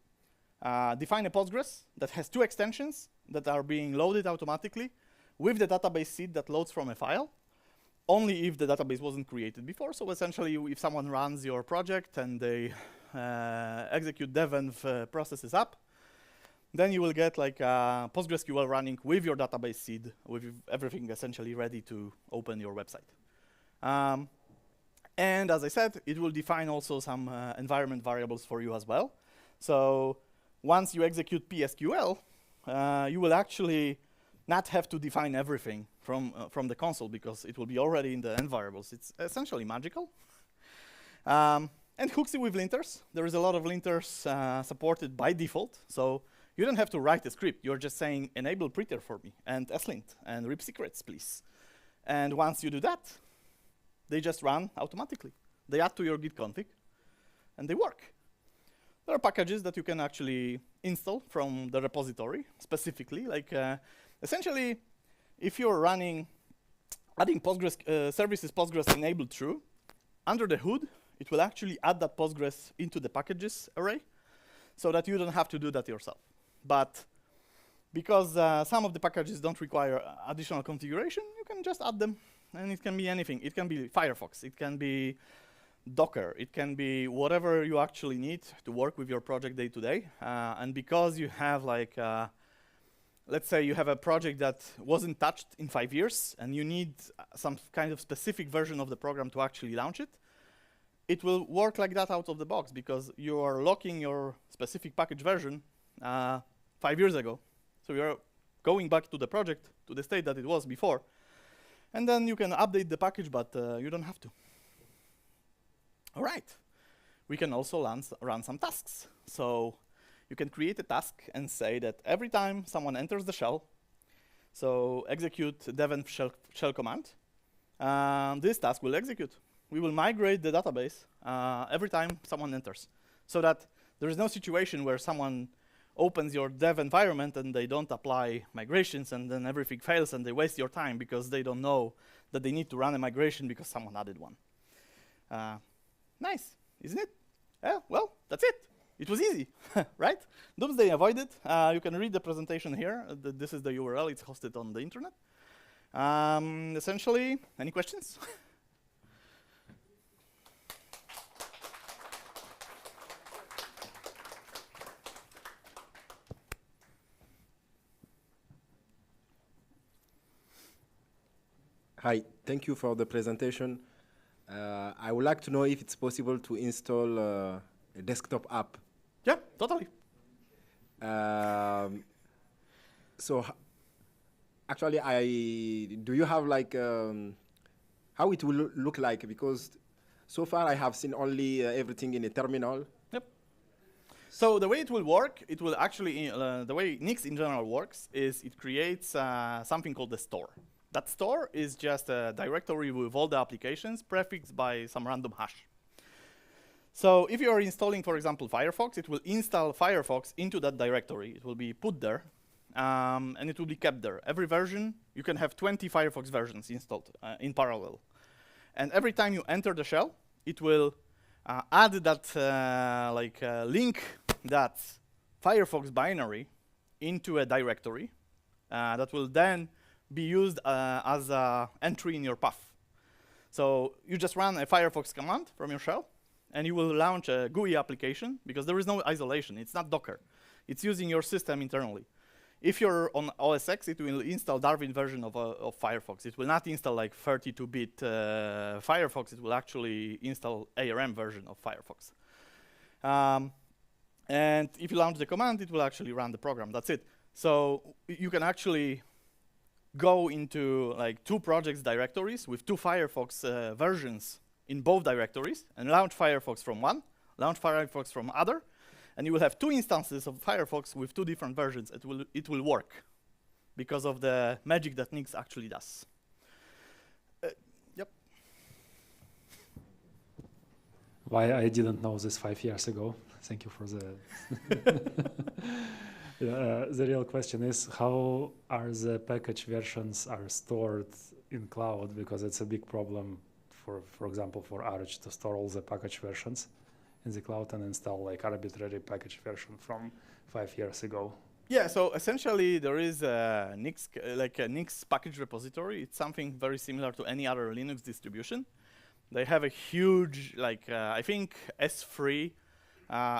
define a Postgres that has two extensions that are being loaded automatically with the database seed that loads from a file, only if the database wasn't created before. So essentially, if someone runs your project and they execute devenv processes up, then you will get like PostgreSQL running with your database seed, with everything essentially ready to open your website. And as I said, it will define also some environment variables for you as well. So once you execute PSQL, you will actually not have to define everything from the console because it will be already in the end variables. It's essentially magical. And hooks it with linters. There is a lot of linters supported by default. So you don't have to write a script. You're just saying enable preter for me and slint and rip secrets, please. And once you do that, they just run automatically. They add to your git config, and they work. There are packages that you can actually install from the repository specifically. Like essentially, if you're adding Postgres services Postgres enabled true, under the hood, it will actually add that Postgres into the packages array so that you don't have to do that yourself. But because some of the packages don't require additional configuration, you can just add them, and it can be anything. It can be Firefox, it can be Docker, it can be whatever you actually need to work with your project day to day. And because you have like, let's say you have a project that wasn't touched in 5 years, and you need some kind of specific version of the program to actually launch it, it will work like that out of the box because you are locking your specific package version 5 years ago. So you're going back to the project, to the state that it was before. And then you can update the package, but you don't have to. All right. We can also run some tasks. So you can create a task and say that every time someone enters the shell, so execute devenv shell command, this task will execute. We will migrate the database every time someone enters, so that there is no situation where someone opens your dev environment and they don't apply migrations, and then everything fails and they waste your time because they don't know that they need to run a migration because someone added one. Nice, isn't it? Yeah, well, that's it. It was easy, right? Doomsday avoided. You can read the presentation here. This is the URL. It's hosted on the internet. Essentially, any questions? Hi, thank you for the presentation. I would like to know if it's possible to install a desktop app. Yeah, totally. So actually, do you have like how it will look like? Because so far I have seen only everything in a terminal. Yep. So the way it will work, it will actually, the way Nix in general works is it creates something called the store. That store is just a directory with all the applications prefixed by some random hash. So if you are installing, for example, Firefox, it will install Firefox into that directory. It will be put there, and it will be kept there. Every version, you can have 20 Firefox versions installed in parallel. And every time you enter the shell, it will add that link that Firefox binary into a directory that will then be used as an entry in your path. So you just run a Firefox command from your shell, and you will launch a GUI application, because there is no isolation. It's not Docker. It's using your system internally. If you're on OS X, it will install Darwin version of Firefox. It will not install like 32-bit Firefox. It will actually install ARM version of Firefox. And if you launch the command, it will actually run the program. That's it. So you can actually go into like 2 projects directories with 2 Firefox versions in both directories, and launch Firefox from one, launch Firefox from other, and you will have 2 instances of Firefox with 2 different versions. It will work because of the magic that Nix actually does. Yep. Why I didn't know this 5 years ago. Thank you for the. The real question is, how are the package versions are stored in cloud? Because it's a big problem for example, for Arch to store all the package versions in the cloud and install like arbitrary package version from 5 years ago. Yeah, so essentially there is a Nix, like a Nix package repository. It's something very similar to any other Linux distribution. They have a huge, like I think S3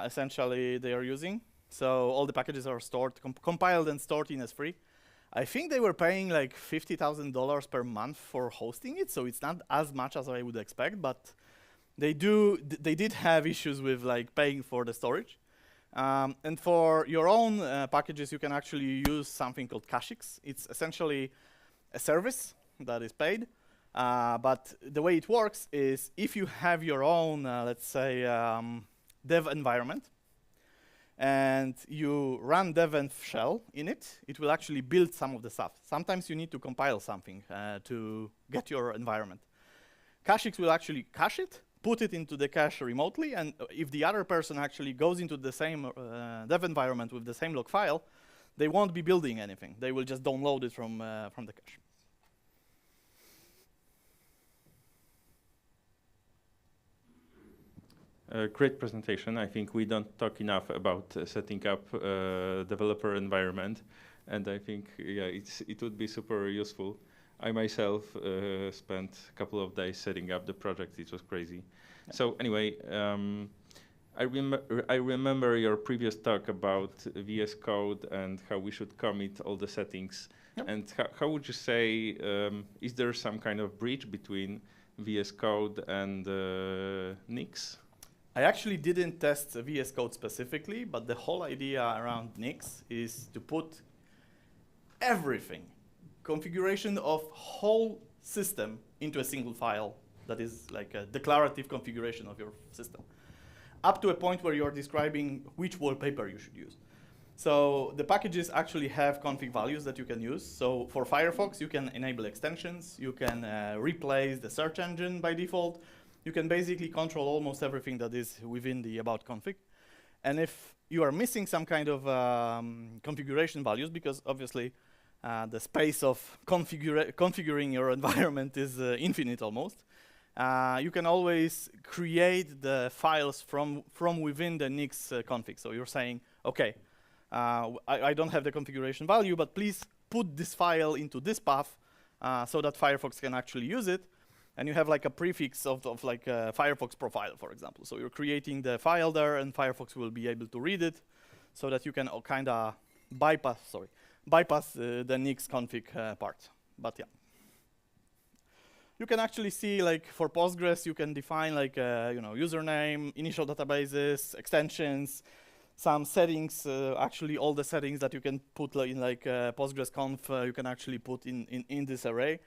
essentially they are using. So all the packages are stored, compiled and stored in S3. I think they were paying like $50,000 per month for hosting it, so it's not as much as I would expect, but they did have issues with like paying for the storage. And for your own packages, you can actually use something called Cachix. It's essentially a service that is paid, but the way it works is if you have your own, let's say, dev environment, and you run dev shell in it, it will actually build some of the stuff. Sometimes you need to compile something to get your environment. Cachix will actually cache it, put it into the cache remotely, and if the other person actually goes into the same dev environment with the same log file, they won't be building anything. They will just download it from the cache. Great presentation. I think we don't talk enough about setting up developer environment, and I think it would be super useful. I myself spent a couple of days setting up the project. It was crazy. Yeah. So anyway, I remember your previous talk about VS Code and how we should commit all the settings. Yep. And how would you say, is there some kind of bridge between VS Code and Nix? I actually didn't test VS Code specifically, but the whole idea around Nix is to put everything, configuration of whole system into a single file that is like a declarative configuration of your system, up to a point where you're describing which wallpaper you should use. So the packages actually have config values that you can use. So for Firefox, you can enable extensions, you can replace the search engine by default. You can basically control almost everything that is within the about config. And if you are missing some kind of configuration values, because obviously the space of configuring your environment is infinite almost, you can always create the files from within the Nix config. So you're saying, okay, I don't have the configuration value, but please put this file into this path so that Firefox can actually use it. And you have like a prefix of like a Firefox profile, for example. So you're creating the file there, and Firefox will be able to read it, so that you can kind of bypass the Nix config part. But yeah, you can actually see like for Postgres, you can define like username, initial databases, extensions, some settings. Actually, all the settings that you can put in like PostgreSconf, you can actually put in this array.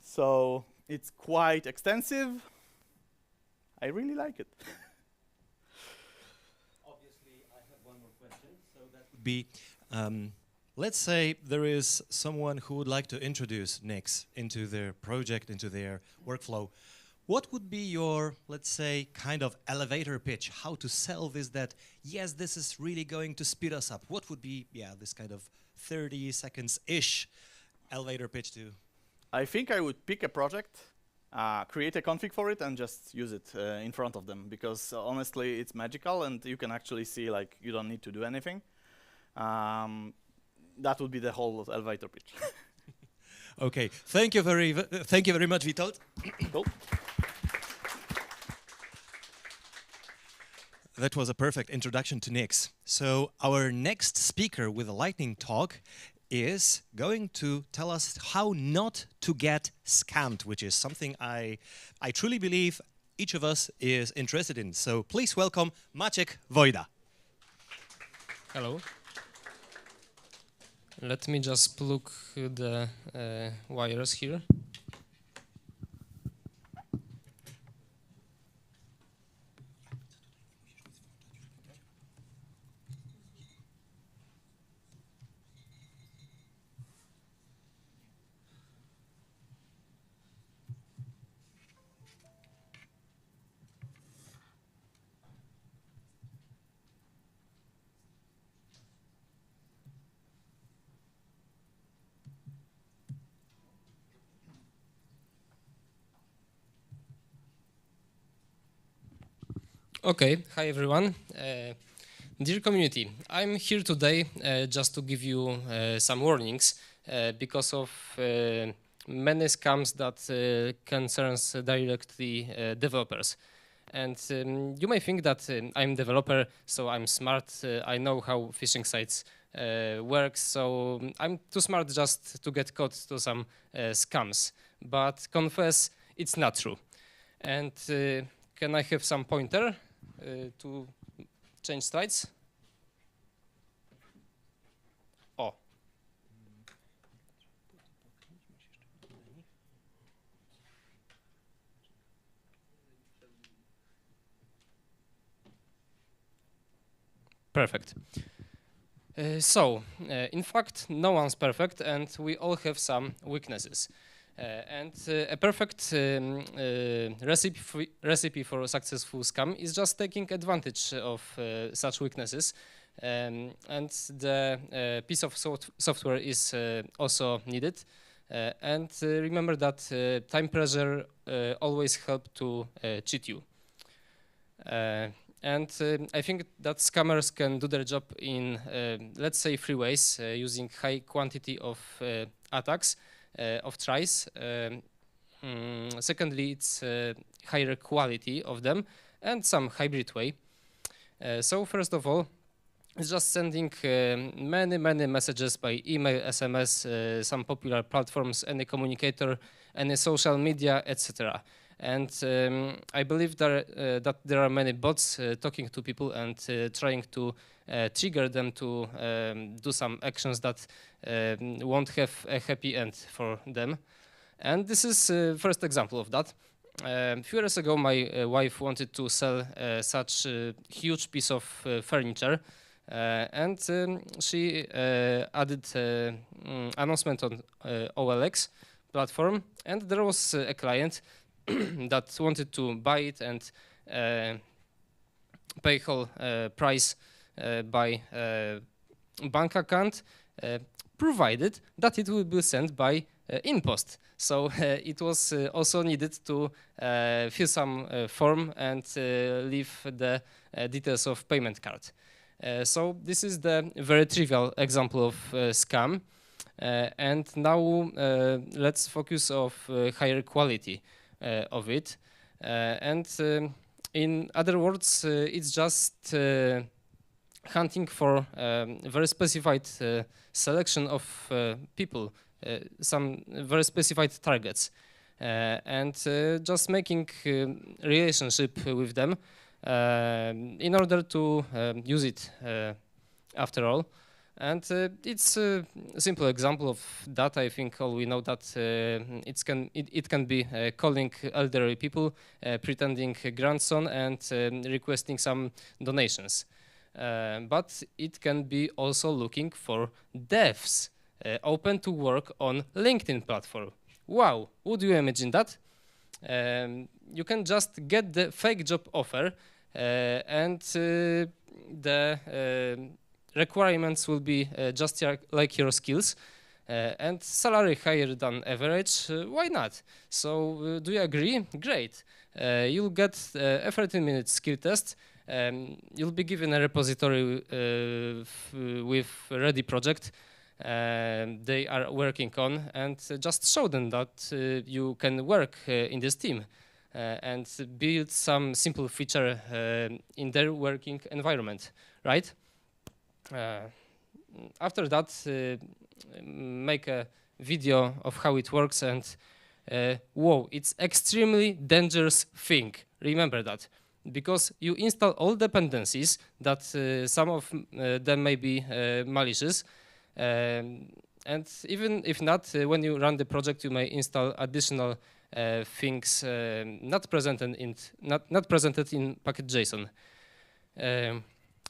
So it's quite extensive. I really like it. Obviously, I have one more question. So that would be, let's say there is someone who would like to introduce Nix into their project, into their workflow. What would be your, let's say, kind of elevator pitch? How to sell this, that, yes, this is really going to speed us up? What would be, this kind of 30 seconds-ish elevator pitch to? I think I would pick a project, create a config for it, and just use it in front of them, because honestly, it's magical, and you can actually see like you don't need to do anything. That would be the whole elevator pitch. Okay, thank you very much, Witold. Cool. That was a perfect introduction to Nix. So our next speaker with a lightning talk is going to tell us how not to get scammed, which is something I truly believe each of us is interested in. So please welcome Maciek Wojda. Hello. Let me just plug the wires here. Okay, hi everyone. Dear community, I'm here today just to give you some warnings because of many scams that concerns directly developers. And you may think that I'm a developer, so I'm smart, I know how phishing sites work, so I'm too smart just to get caught to some scams. But confess, it's not true. And can I have some pointer to change slides? Oh. Perfect. In fact, no one's perfect, and we all have some weaknesses. A perfect recipe for a successful scam is just taking advantage of such weaknesses. And the piece of software is also needed. And remember that time pressure always helps to cheat you. I think that scammers can do their job in, let's say, 3 ways, using high quantity of attacks, of tries. Secondly, it's higher quality of them, and some hybrid way. So first of all, it's just sending many messages by email, SMS, some popular platforms, any communicator, any social media, etc. And I believe that there are many bots talking to people and trying to trigger them to do some actions that won't have a happy end for them. And this is first example of that. A few years ago, my wife wanted to sell such a huge piece of furniture, and she added announcement on OLX platform, and there was a client that wanted to buy it and pay whole price by bank account, provided that it will be sent by InPost. So it was also needed to fill some form and leave the details of payment card. So this is the very trivial example of scam. And now let's focus on higher quality of it. In other words, it's just hunting for very specified selection of people, some very specified targets, and just making relationship with them in order to use it after all. And it's a simple example of that. I think all we know that it can be calling elderly people, pretending grandson, and requesting some donations. But it can be also looking for devs open to work on LinkedIn platform. Wow, would you imagine that? You can just get the fake job offer and the requirements will be just like your skills and salary higher than average. Why not? So do you agree? Great. You'll get a 13-minute skill test. You'll be given a repository with a ready project. they are working on, and just show them that you can work in this team and build some simple feature in their working environment, right? After that, make a video of how it works, and whoa, it's extremely dangerous thing. Remember that, because you install all dependencies that some of them may be malicious, and even if not, when you run the project, you may install additional things not presented in package.json.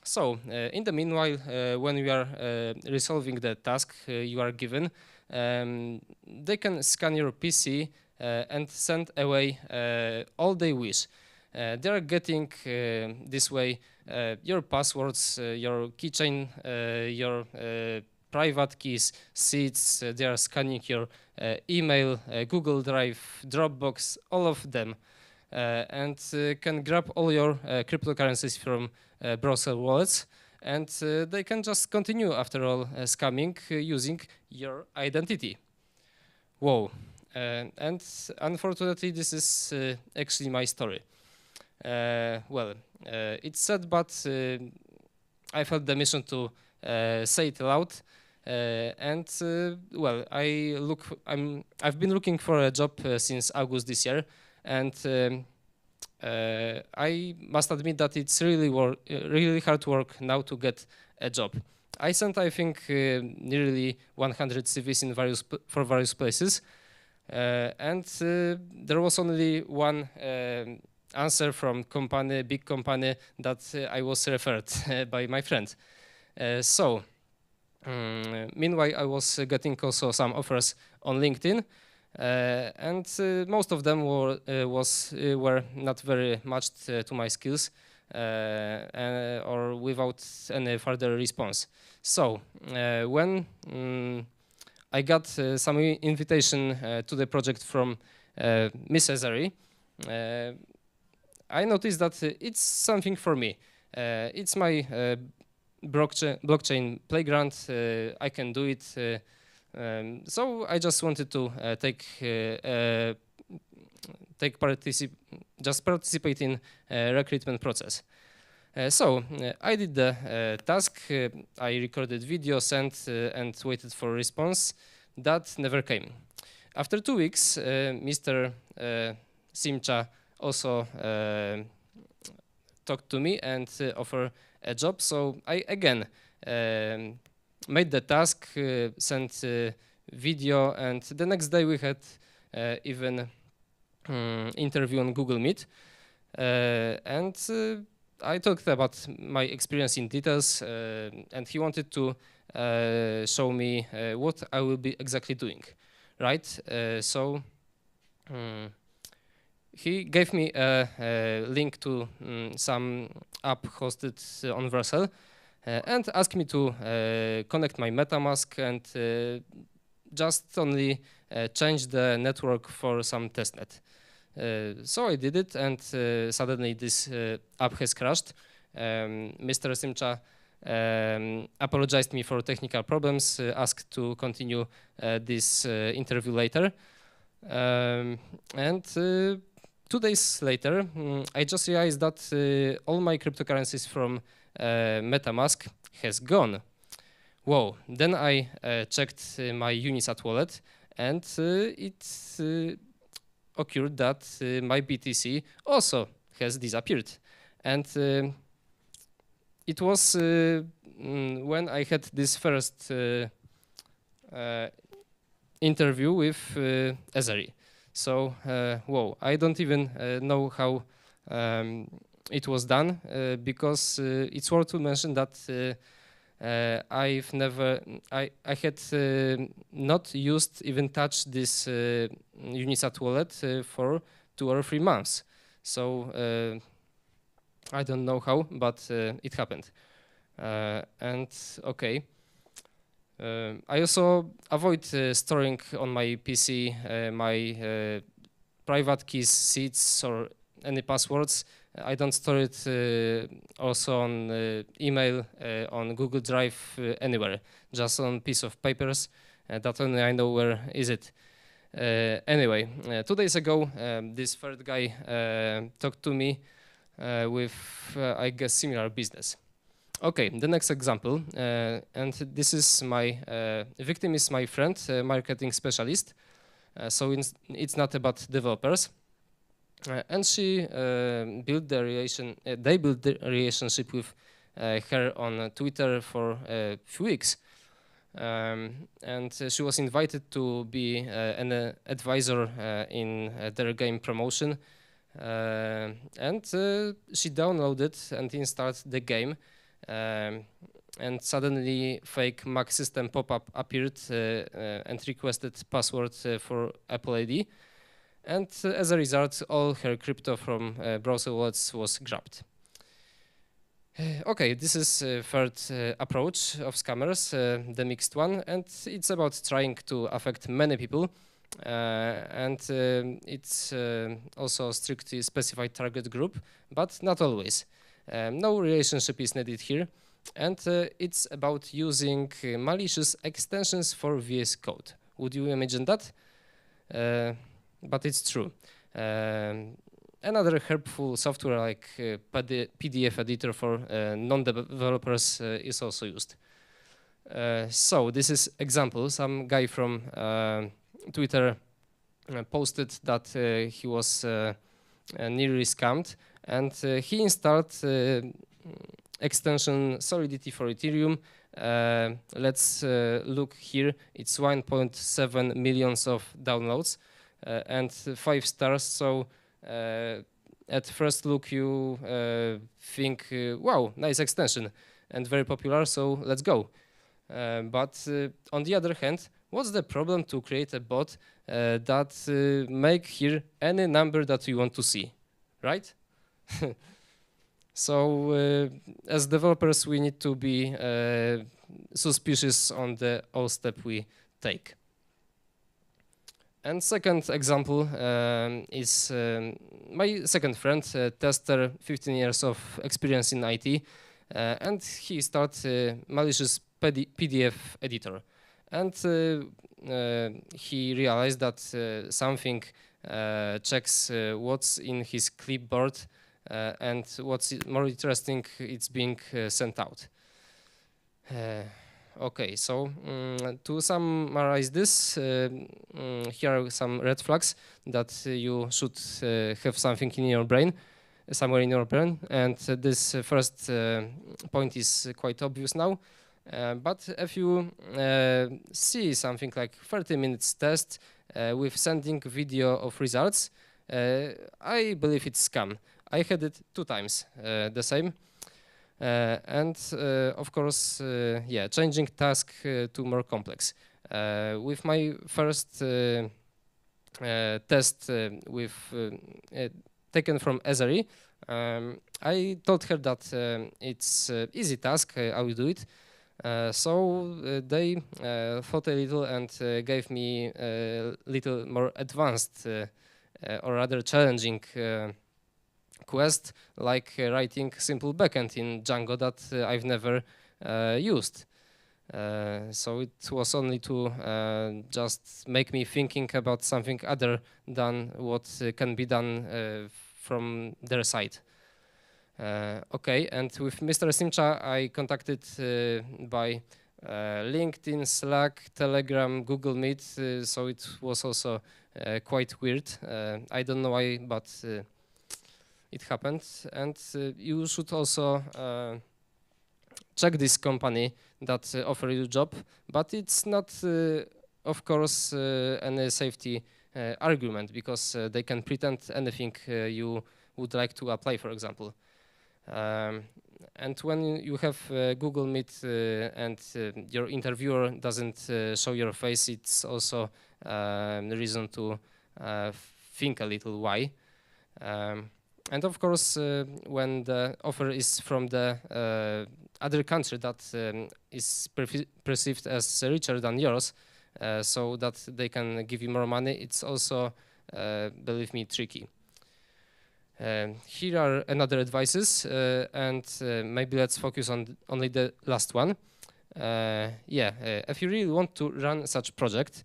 So in the meanwhile, when we are resolving the task you are given, they can scan your PC and send away all they wish. They are getting this way your passwords, your keychain, your private keys, seeds. They are scanning your email, Google Drive, Dropbox, all of them, and can grab all your cryptocurrencies from browser wallets, and they can just continue after all scamming using your identity. Whoa. And unfortunately, this is actually my story. Well, it's sad, but I felt the mission to say it aloud. And well, I've been looking for a job since August this year, and I must admit that it's really hard work now to get a job. I sent, I think, nearly 100 CVs in for various places, and there was only one answer from big company, that I was referred by my friend. Meanwhile, I was getting also some offers on LinkedIn, and most of them were not very matched to my skills, or without any further response. So when I got some invitation to the project from Miss Ezari, I noticed that it's something for me. It's my blockchain playground. I can do it. So I just wanted to participate in recruitment process. So I did the task. I recorded video, sent, and waited for a response. That never came. After 2 weeks, Mr. Simcha also talked to me and offered a job. So I again made the task, sent video, and the next day we had even interview on Google Meet. And I talked about my experience in details, and he wanted to show me what I will be exactly doing, right? So he gave me a link to some app hosted on Vercel, and asked me to connect my MetaMask and just only change the network for some testnet. So I did it, and suddenly this app has crashed. Mr. Simcha apologized me for technical problems, asked to continue this interview later. And 2 days later, I just realized that all my cryptocurrencies from MetaMask has gone. Whoa, then I checked my Unisat wallet, and it occurred that my BTC also has disappeared. And it was when I had this first interview with Ezari. So, whoa, I don't even know how it was done, because it's worth to mention that I had not used, even touched this Unisat wallet for 2 or 3 months. So I don't know how, but it happened. And okay. I also avoid storing on my PC my private keys, seeds, or any passwords, I don't store it also on email, on Google Drive, anywhere, just on piece of papers. That only I know where is it. Anyway, 2 days ago, this third guy talked to me with, I guess, similar business. Okay, the next example, and this is my victim is my friend, marketing specialist. So it's not about developers. And she built the relation. They built the relationship with her on Twitter for a few weeks, and she was invited to be an advisor in their game promotion. And she downloaded and installed the game, and suddenly fake Mac system pop-up appeared and requested password for Apple ID. And as a result, all her crypto from browser wallets was grabbed. Okay, this is third approach of scammers, the mixed one, and it's about trying to affect many people. And it's also a strictly specified target group, but not always. No relationship is needed here, and it's about using malicious extensions for VS Code. Would you imagine that? But it's true. Another helpful software like PDF editor for non-developers is also used. So this is example. Some guy from Twitter posted that he was nearly scammed, and he installed extension Solidity for Ethereum. Let's look here. It's 1.7 millions of downloads and 5 stars. So at first look you think, wow, nice extension and very popular, so let's go. But on the other hand, what's the problem to create a bot that make here any number that you want to see, right? So as developers, we need to be suspicious on the all step we take. And second example is my second friend, tester, 15 years of experience in IT, and he started malicious PDF editor. And he realized that something checks what's in his clipboard, and what's more interesting, it's being sent out. Okay, so to summarize this, here are some red flags that you should have something in your brain, somewhere in your brain. And this first point is quite obvious now. But if you see something like 30 minutes test with sending video of results, I believe it's scam. I had it 2 times, the same. And of course, yeah, changing task to more complex. With my first test with taken from Esri, I told her that it's easy task, I will do it. So they thought a little and gave me a little more advanced or rather challenging quest, like writing simple backend in Django that I've never used. So it was only to just make me thinking about something other than what can be done from their side. Okay, and with Mr. Simcha I contacted by LinkedIn, Slack, Telegram, Google Meet, so it was also quite weird. I don't know why, but it happened. And you should also check this company that offer you a job, but it's not, of course, any safety argument, because they can pretend anything you would like to apply, for example. And when you have Google Meet and your interviewer doesn't show your face, it's also a reason to think a little why. And of course, when the offer is from the other country that is perceived as richer than yours, so that they can give you more money, it's also, believe me, tricky. Here are another advices, and maybe let's focus on only the last one. If you really want to run such project,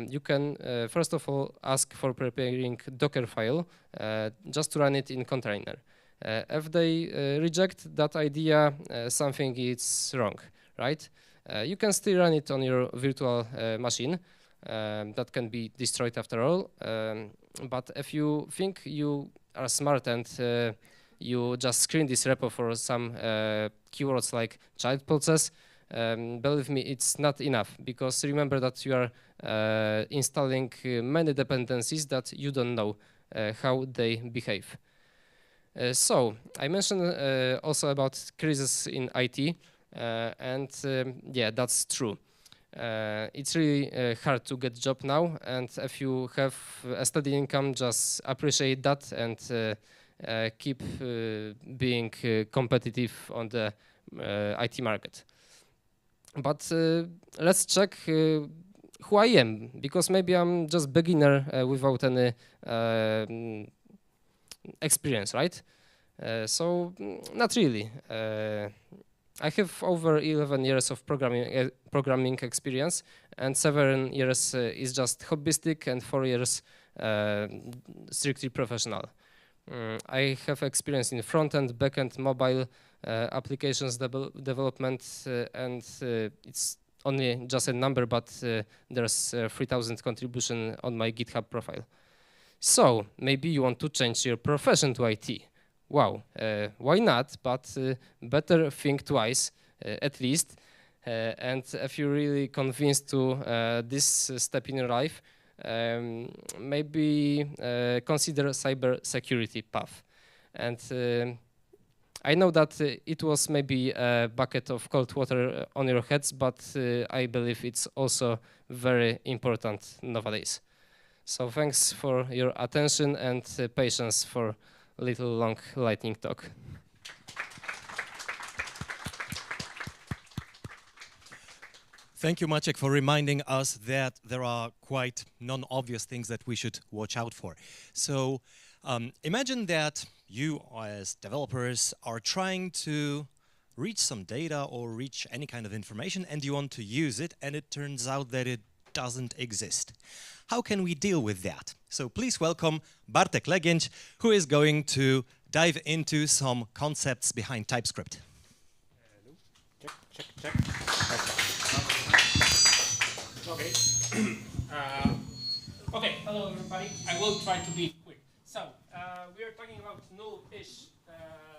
you can first of all ask for preparing Docker file just to run it in container. If they reject that idea, something is wrong, right? You can still run it on your virtual machine. That can be destroyed after all. But if you think you are smart and you just screen this repo for some keywords like child process, believe me, it's not enough, because remember that you are installing many dependencies that you don't know how they behave. So I mentioned also about crisis in IT, and yeah, that's true. It's really hard to get job now, and if you have a steady income, just appreciate that and keep being competitive on the IT market. But let's check who I am, because maybe I'm just beginner without any experience, right? So not really. I have over 11 years of programming experience, and 7 years is just hobbyistic, and 4 years strictly professional. I have experience in front-end, back-end, mobile applications development, and it's only just a number, but there's 3,000 contribution on my GitHub profile. So maybe you want to change your profession to IT. Wow, why not? But better think twice, at least. And if you're really convinced to this step in your life, maybe consider cyber security path. And I know that it was maybe a bucket of cold water on your heads, but I believe it's also very important nowadays. So thanks for your attention and patience for little long lightning talk. Thank you, Maciek, for reminding us that there are quite non-obvious things that we should watch out for. So imagine that you, as developers, are trying to reach some data or reach any kind of information, and you want to use it, and it turns out that it doesn't exist. How can we deal with that? So please welcome Bartek Legięć, who is going to dive into some concepts behind TypeScript. Check. Okay. Okay, hello everybody. I will try to be quick. So, we are talking about null-ish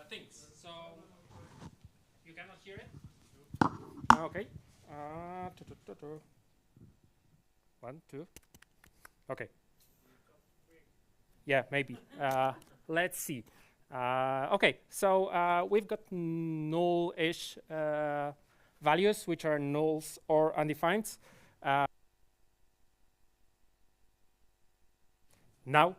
things. So, you cannot hear it? Okay. 1, 2. Okay. Yeah, maybe. Let's see. Okay, so we've got null-ish values, which are nulls or undefined. Now?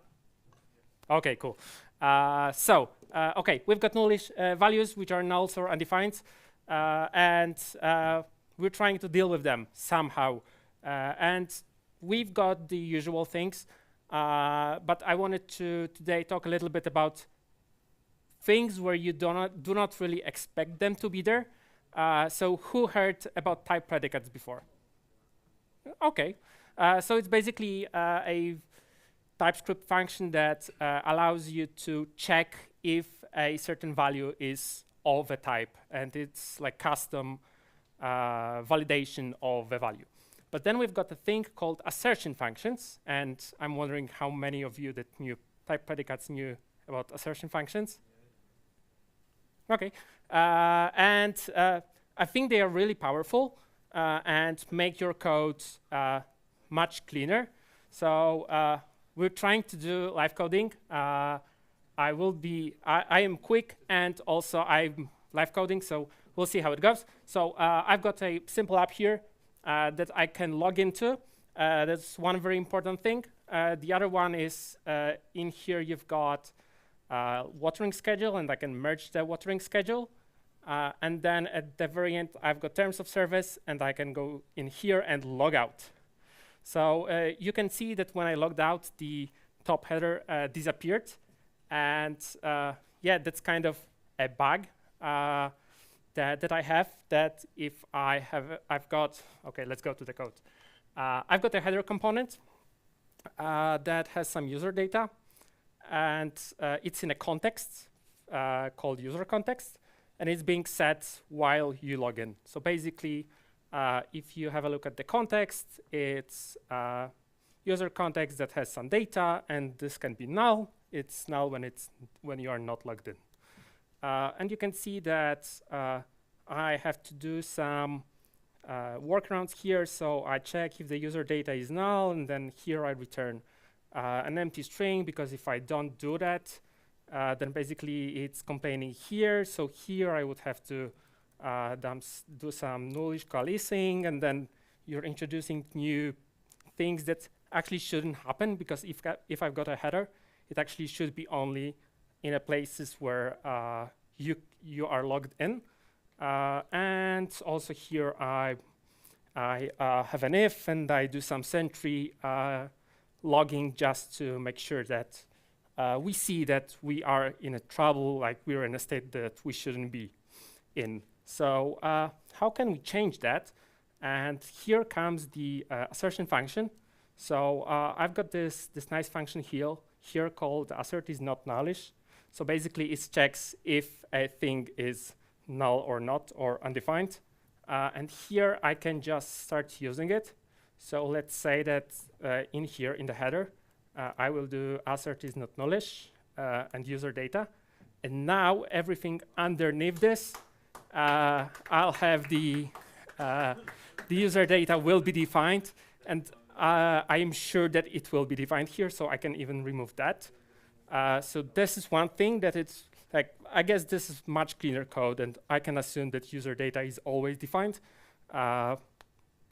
Okay, cool. Okay, we've got nullish values, which are nulls or undefined, and we're trying to deal with them somehow. And we've got the usual things, but I wanted to today talk a little bit about things where you do not really expect them to be there. So who heard about type predicates before? Okay, so it's basically a TypeScript function that allows you to check if a certain value is of a type, and it's like custom validation of a value. But then we've got a thing called assertion functions, and I'm wondering how many of you that knew type predicates knew about assertion functions? Okay, and I think they are really powerful and make your code much cleaner. So we're trying to do live coding. I am quick, and also I'm live coding, so we'll see how it goes. So I've got a simple app here that I can log into. That's one very important thing. The other one is in here you've got watering schedule, and I can merge the watering schedule. And then at the very end, I've got terms of service, and I can go in here and log out. So you can see that when I logged out, the top header disappeared. And yeah, that's kind of a bug that I have. That if I've got, okay, let's go to the code. I've got a header component that has some user data, and it's in a context called user context, and it's being set while you log in. So basically, if you have a look at the context, it's user context that has some data, and this can be null. It's null when you are not logged in. And you can see that I have to do some workarounds here. So I check if the user data is null, and then here I return an empty string, because if I don't do that, then basically it's complaining here. So here I would have to do some nullish coalescing, and then you're introducing new things that actually shouldn't happen, because if I've got a header, it actually should be only in a places where you are logged in. And also here I have an if, and I do some sentry logging just to make sure that we see that we are in a trouble, like we're in a state that we shouldn't be in. So how can we change that? And here comes the assertion function. So I've got this nice function here called assert is not nullish. So basically it checks if a thing is null or not, or undefined. And here I can just start using it. So let's say that in here in the header, I will do assert is not nullish and user data. And now everything underneath this, I'll have the user data will be defined, and I am sure that it will be defined here, so I can even remove that. So this is one thing that it's like, I guess this is much cleaner code, and I can assume that user data is always defined.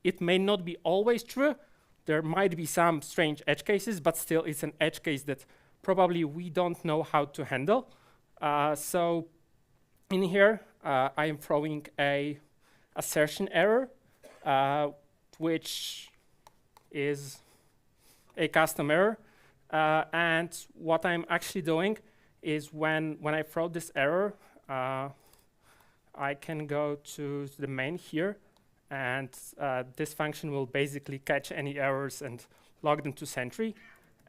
It may not be always true. There might be some strange edge cases, but still it's an edge case that probably we don't know how to handle. So in here, I am throwing a assertion error, which is a custom error. And what I'm actually doing is when I throw this error, I can go to the main here, and this function will basically catch any errors and log them to Sentry.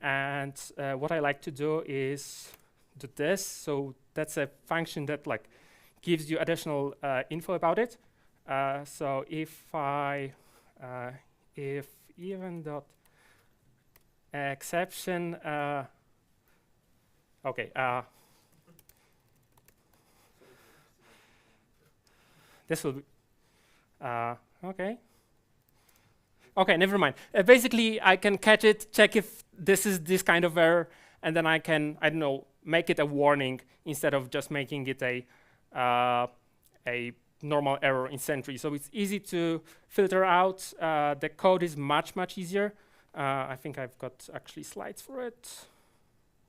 And what I like to do is do this. So that's a function that like gives you additional info about it. So if even dot exception, okay, this will be, okay. Okay, never mind. Basically, I can catch it, check if this is this kind of error, and then I can, I don't know, make it a warning instead of just making it a normal error in Sentry. So it's easy to filter out. The code is much, much easier. I think I've got actually slides for it.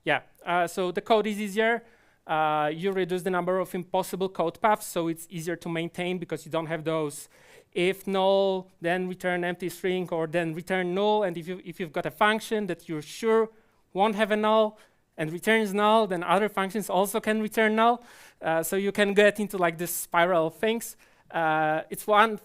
Yeah, so the code is easier. You reduce the number of impossible code paths, so it's easier to maintain because you don't have those if null, then return empty string, or then return null. And if you've got a function that you're sure won't have a null and returns null, then other functions also can return null. So you can get into like this spiral of things. It's one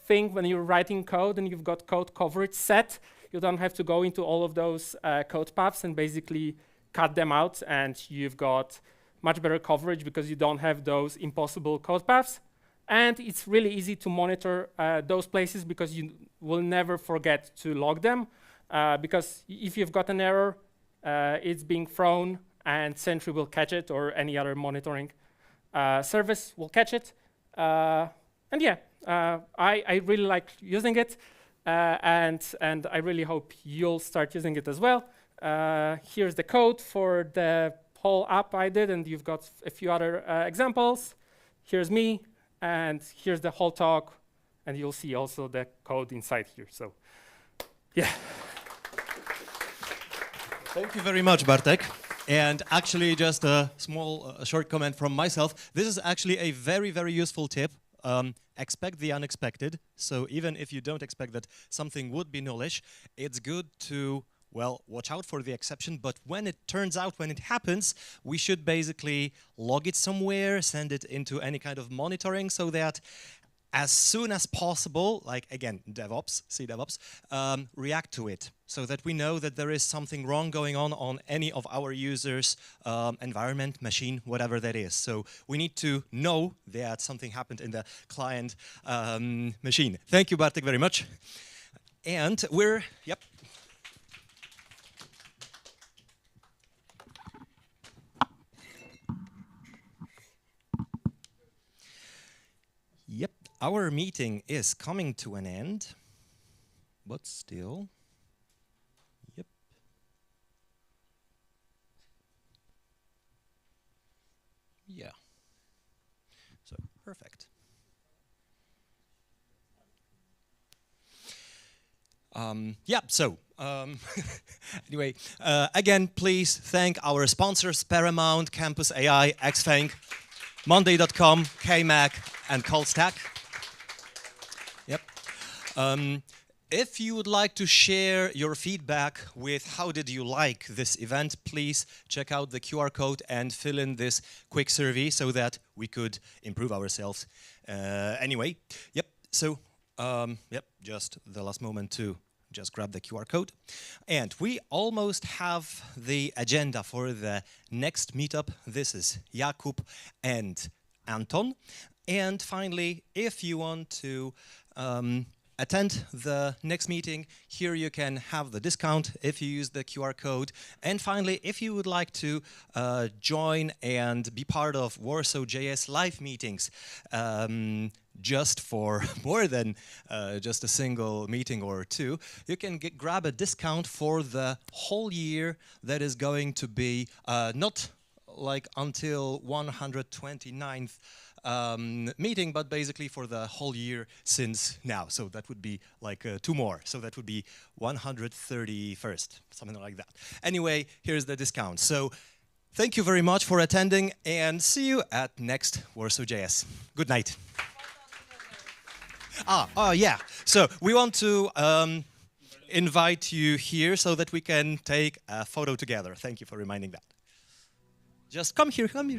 thing when you're writing code and you've got code coverage set. You don't have to go into all of those code paths and basically cut them out, and you've got much better coverage because you don't have those impossible code paths. And it's really easy to monitor those places because you will never forget to log them. Because if you've got an error, it's being thrown, and Sentry will catch it, or any other monitoring service will catch it. And yeah, I really like using it, and I really hope you'll start using it as well. Here's the code for the whole app I did, and you've got a few other examples. Here's me, and here's the whole talk, and you'll see also the code inside here. So, yeah. Thank you very much, Bartek. And actually, just a small, short comment from myself. This is actually a very, very useful tip. Expect the unexpected. So even if you don't expect that something would be nullish, it's good to well, watch out for the exception, but when it turns out, when it happens, we should basically log it somewhere, send it into any kind of monitoring so that as soon as possible, like again, DevOps, C DevOps, react to it so that we know that there is something wrong going on any of our users' environment, machine, whatever that is. So we need to know that something happened in the client machine. Thank you, Bartek, very much. And we're, yep. Yep, our meeting is coming to an end, but still, yep. Yeah, so perfect. Yeah, so anyway, again, please thank our sponsors, Paramount, Campus AI, Xfang, Monday.com, KMac, and ColdStack. Yep. If you would like to share your feedback with how did you like this event, please check out the QR code and fill in this quick survey so that we could improve ourselves. Anyway, yep, so, yep, just the last moment to just grab the QR code. And we almost have the agenda for the next meetup. This is Jakub and Anton. And finally, if you want to attend the next meeting, here you can have the discount if you use the QR code. And finally, if you would like to join and be part of WarsawJS live meetings, just for more than just a single meeting or two, you can grab a discount for the whole year that is going to be not like until 129th meeting, but basically for the whole year since now. So that would be like 2 more. So that would be 131st, something like that. Anyway, here's the discount. So thank you very much for attending and see you at next WarsawJS. Good night. Yeah. So we want to invite you here so that we can take a photo together. Thank you for reminding that. Just come here, come.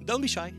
Don't be shy.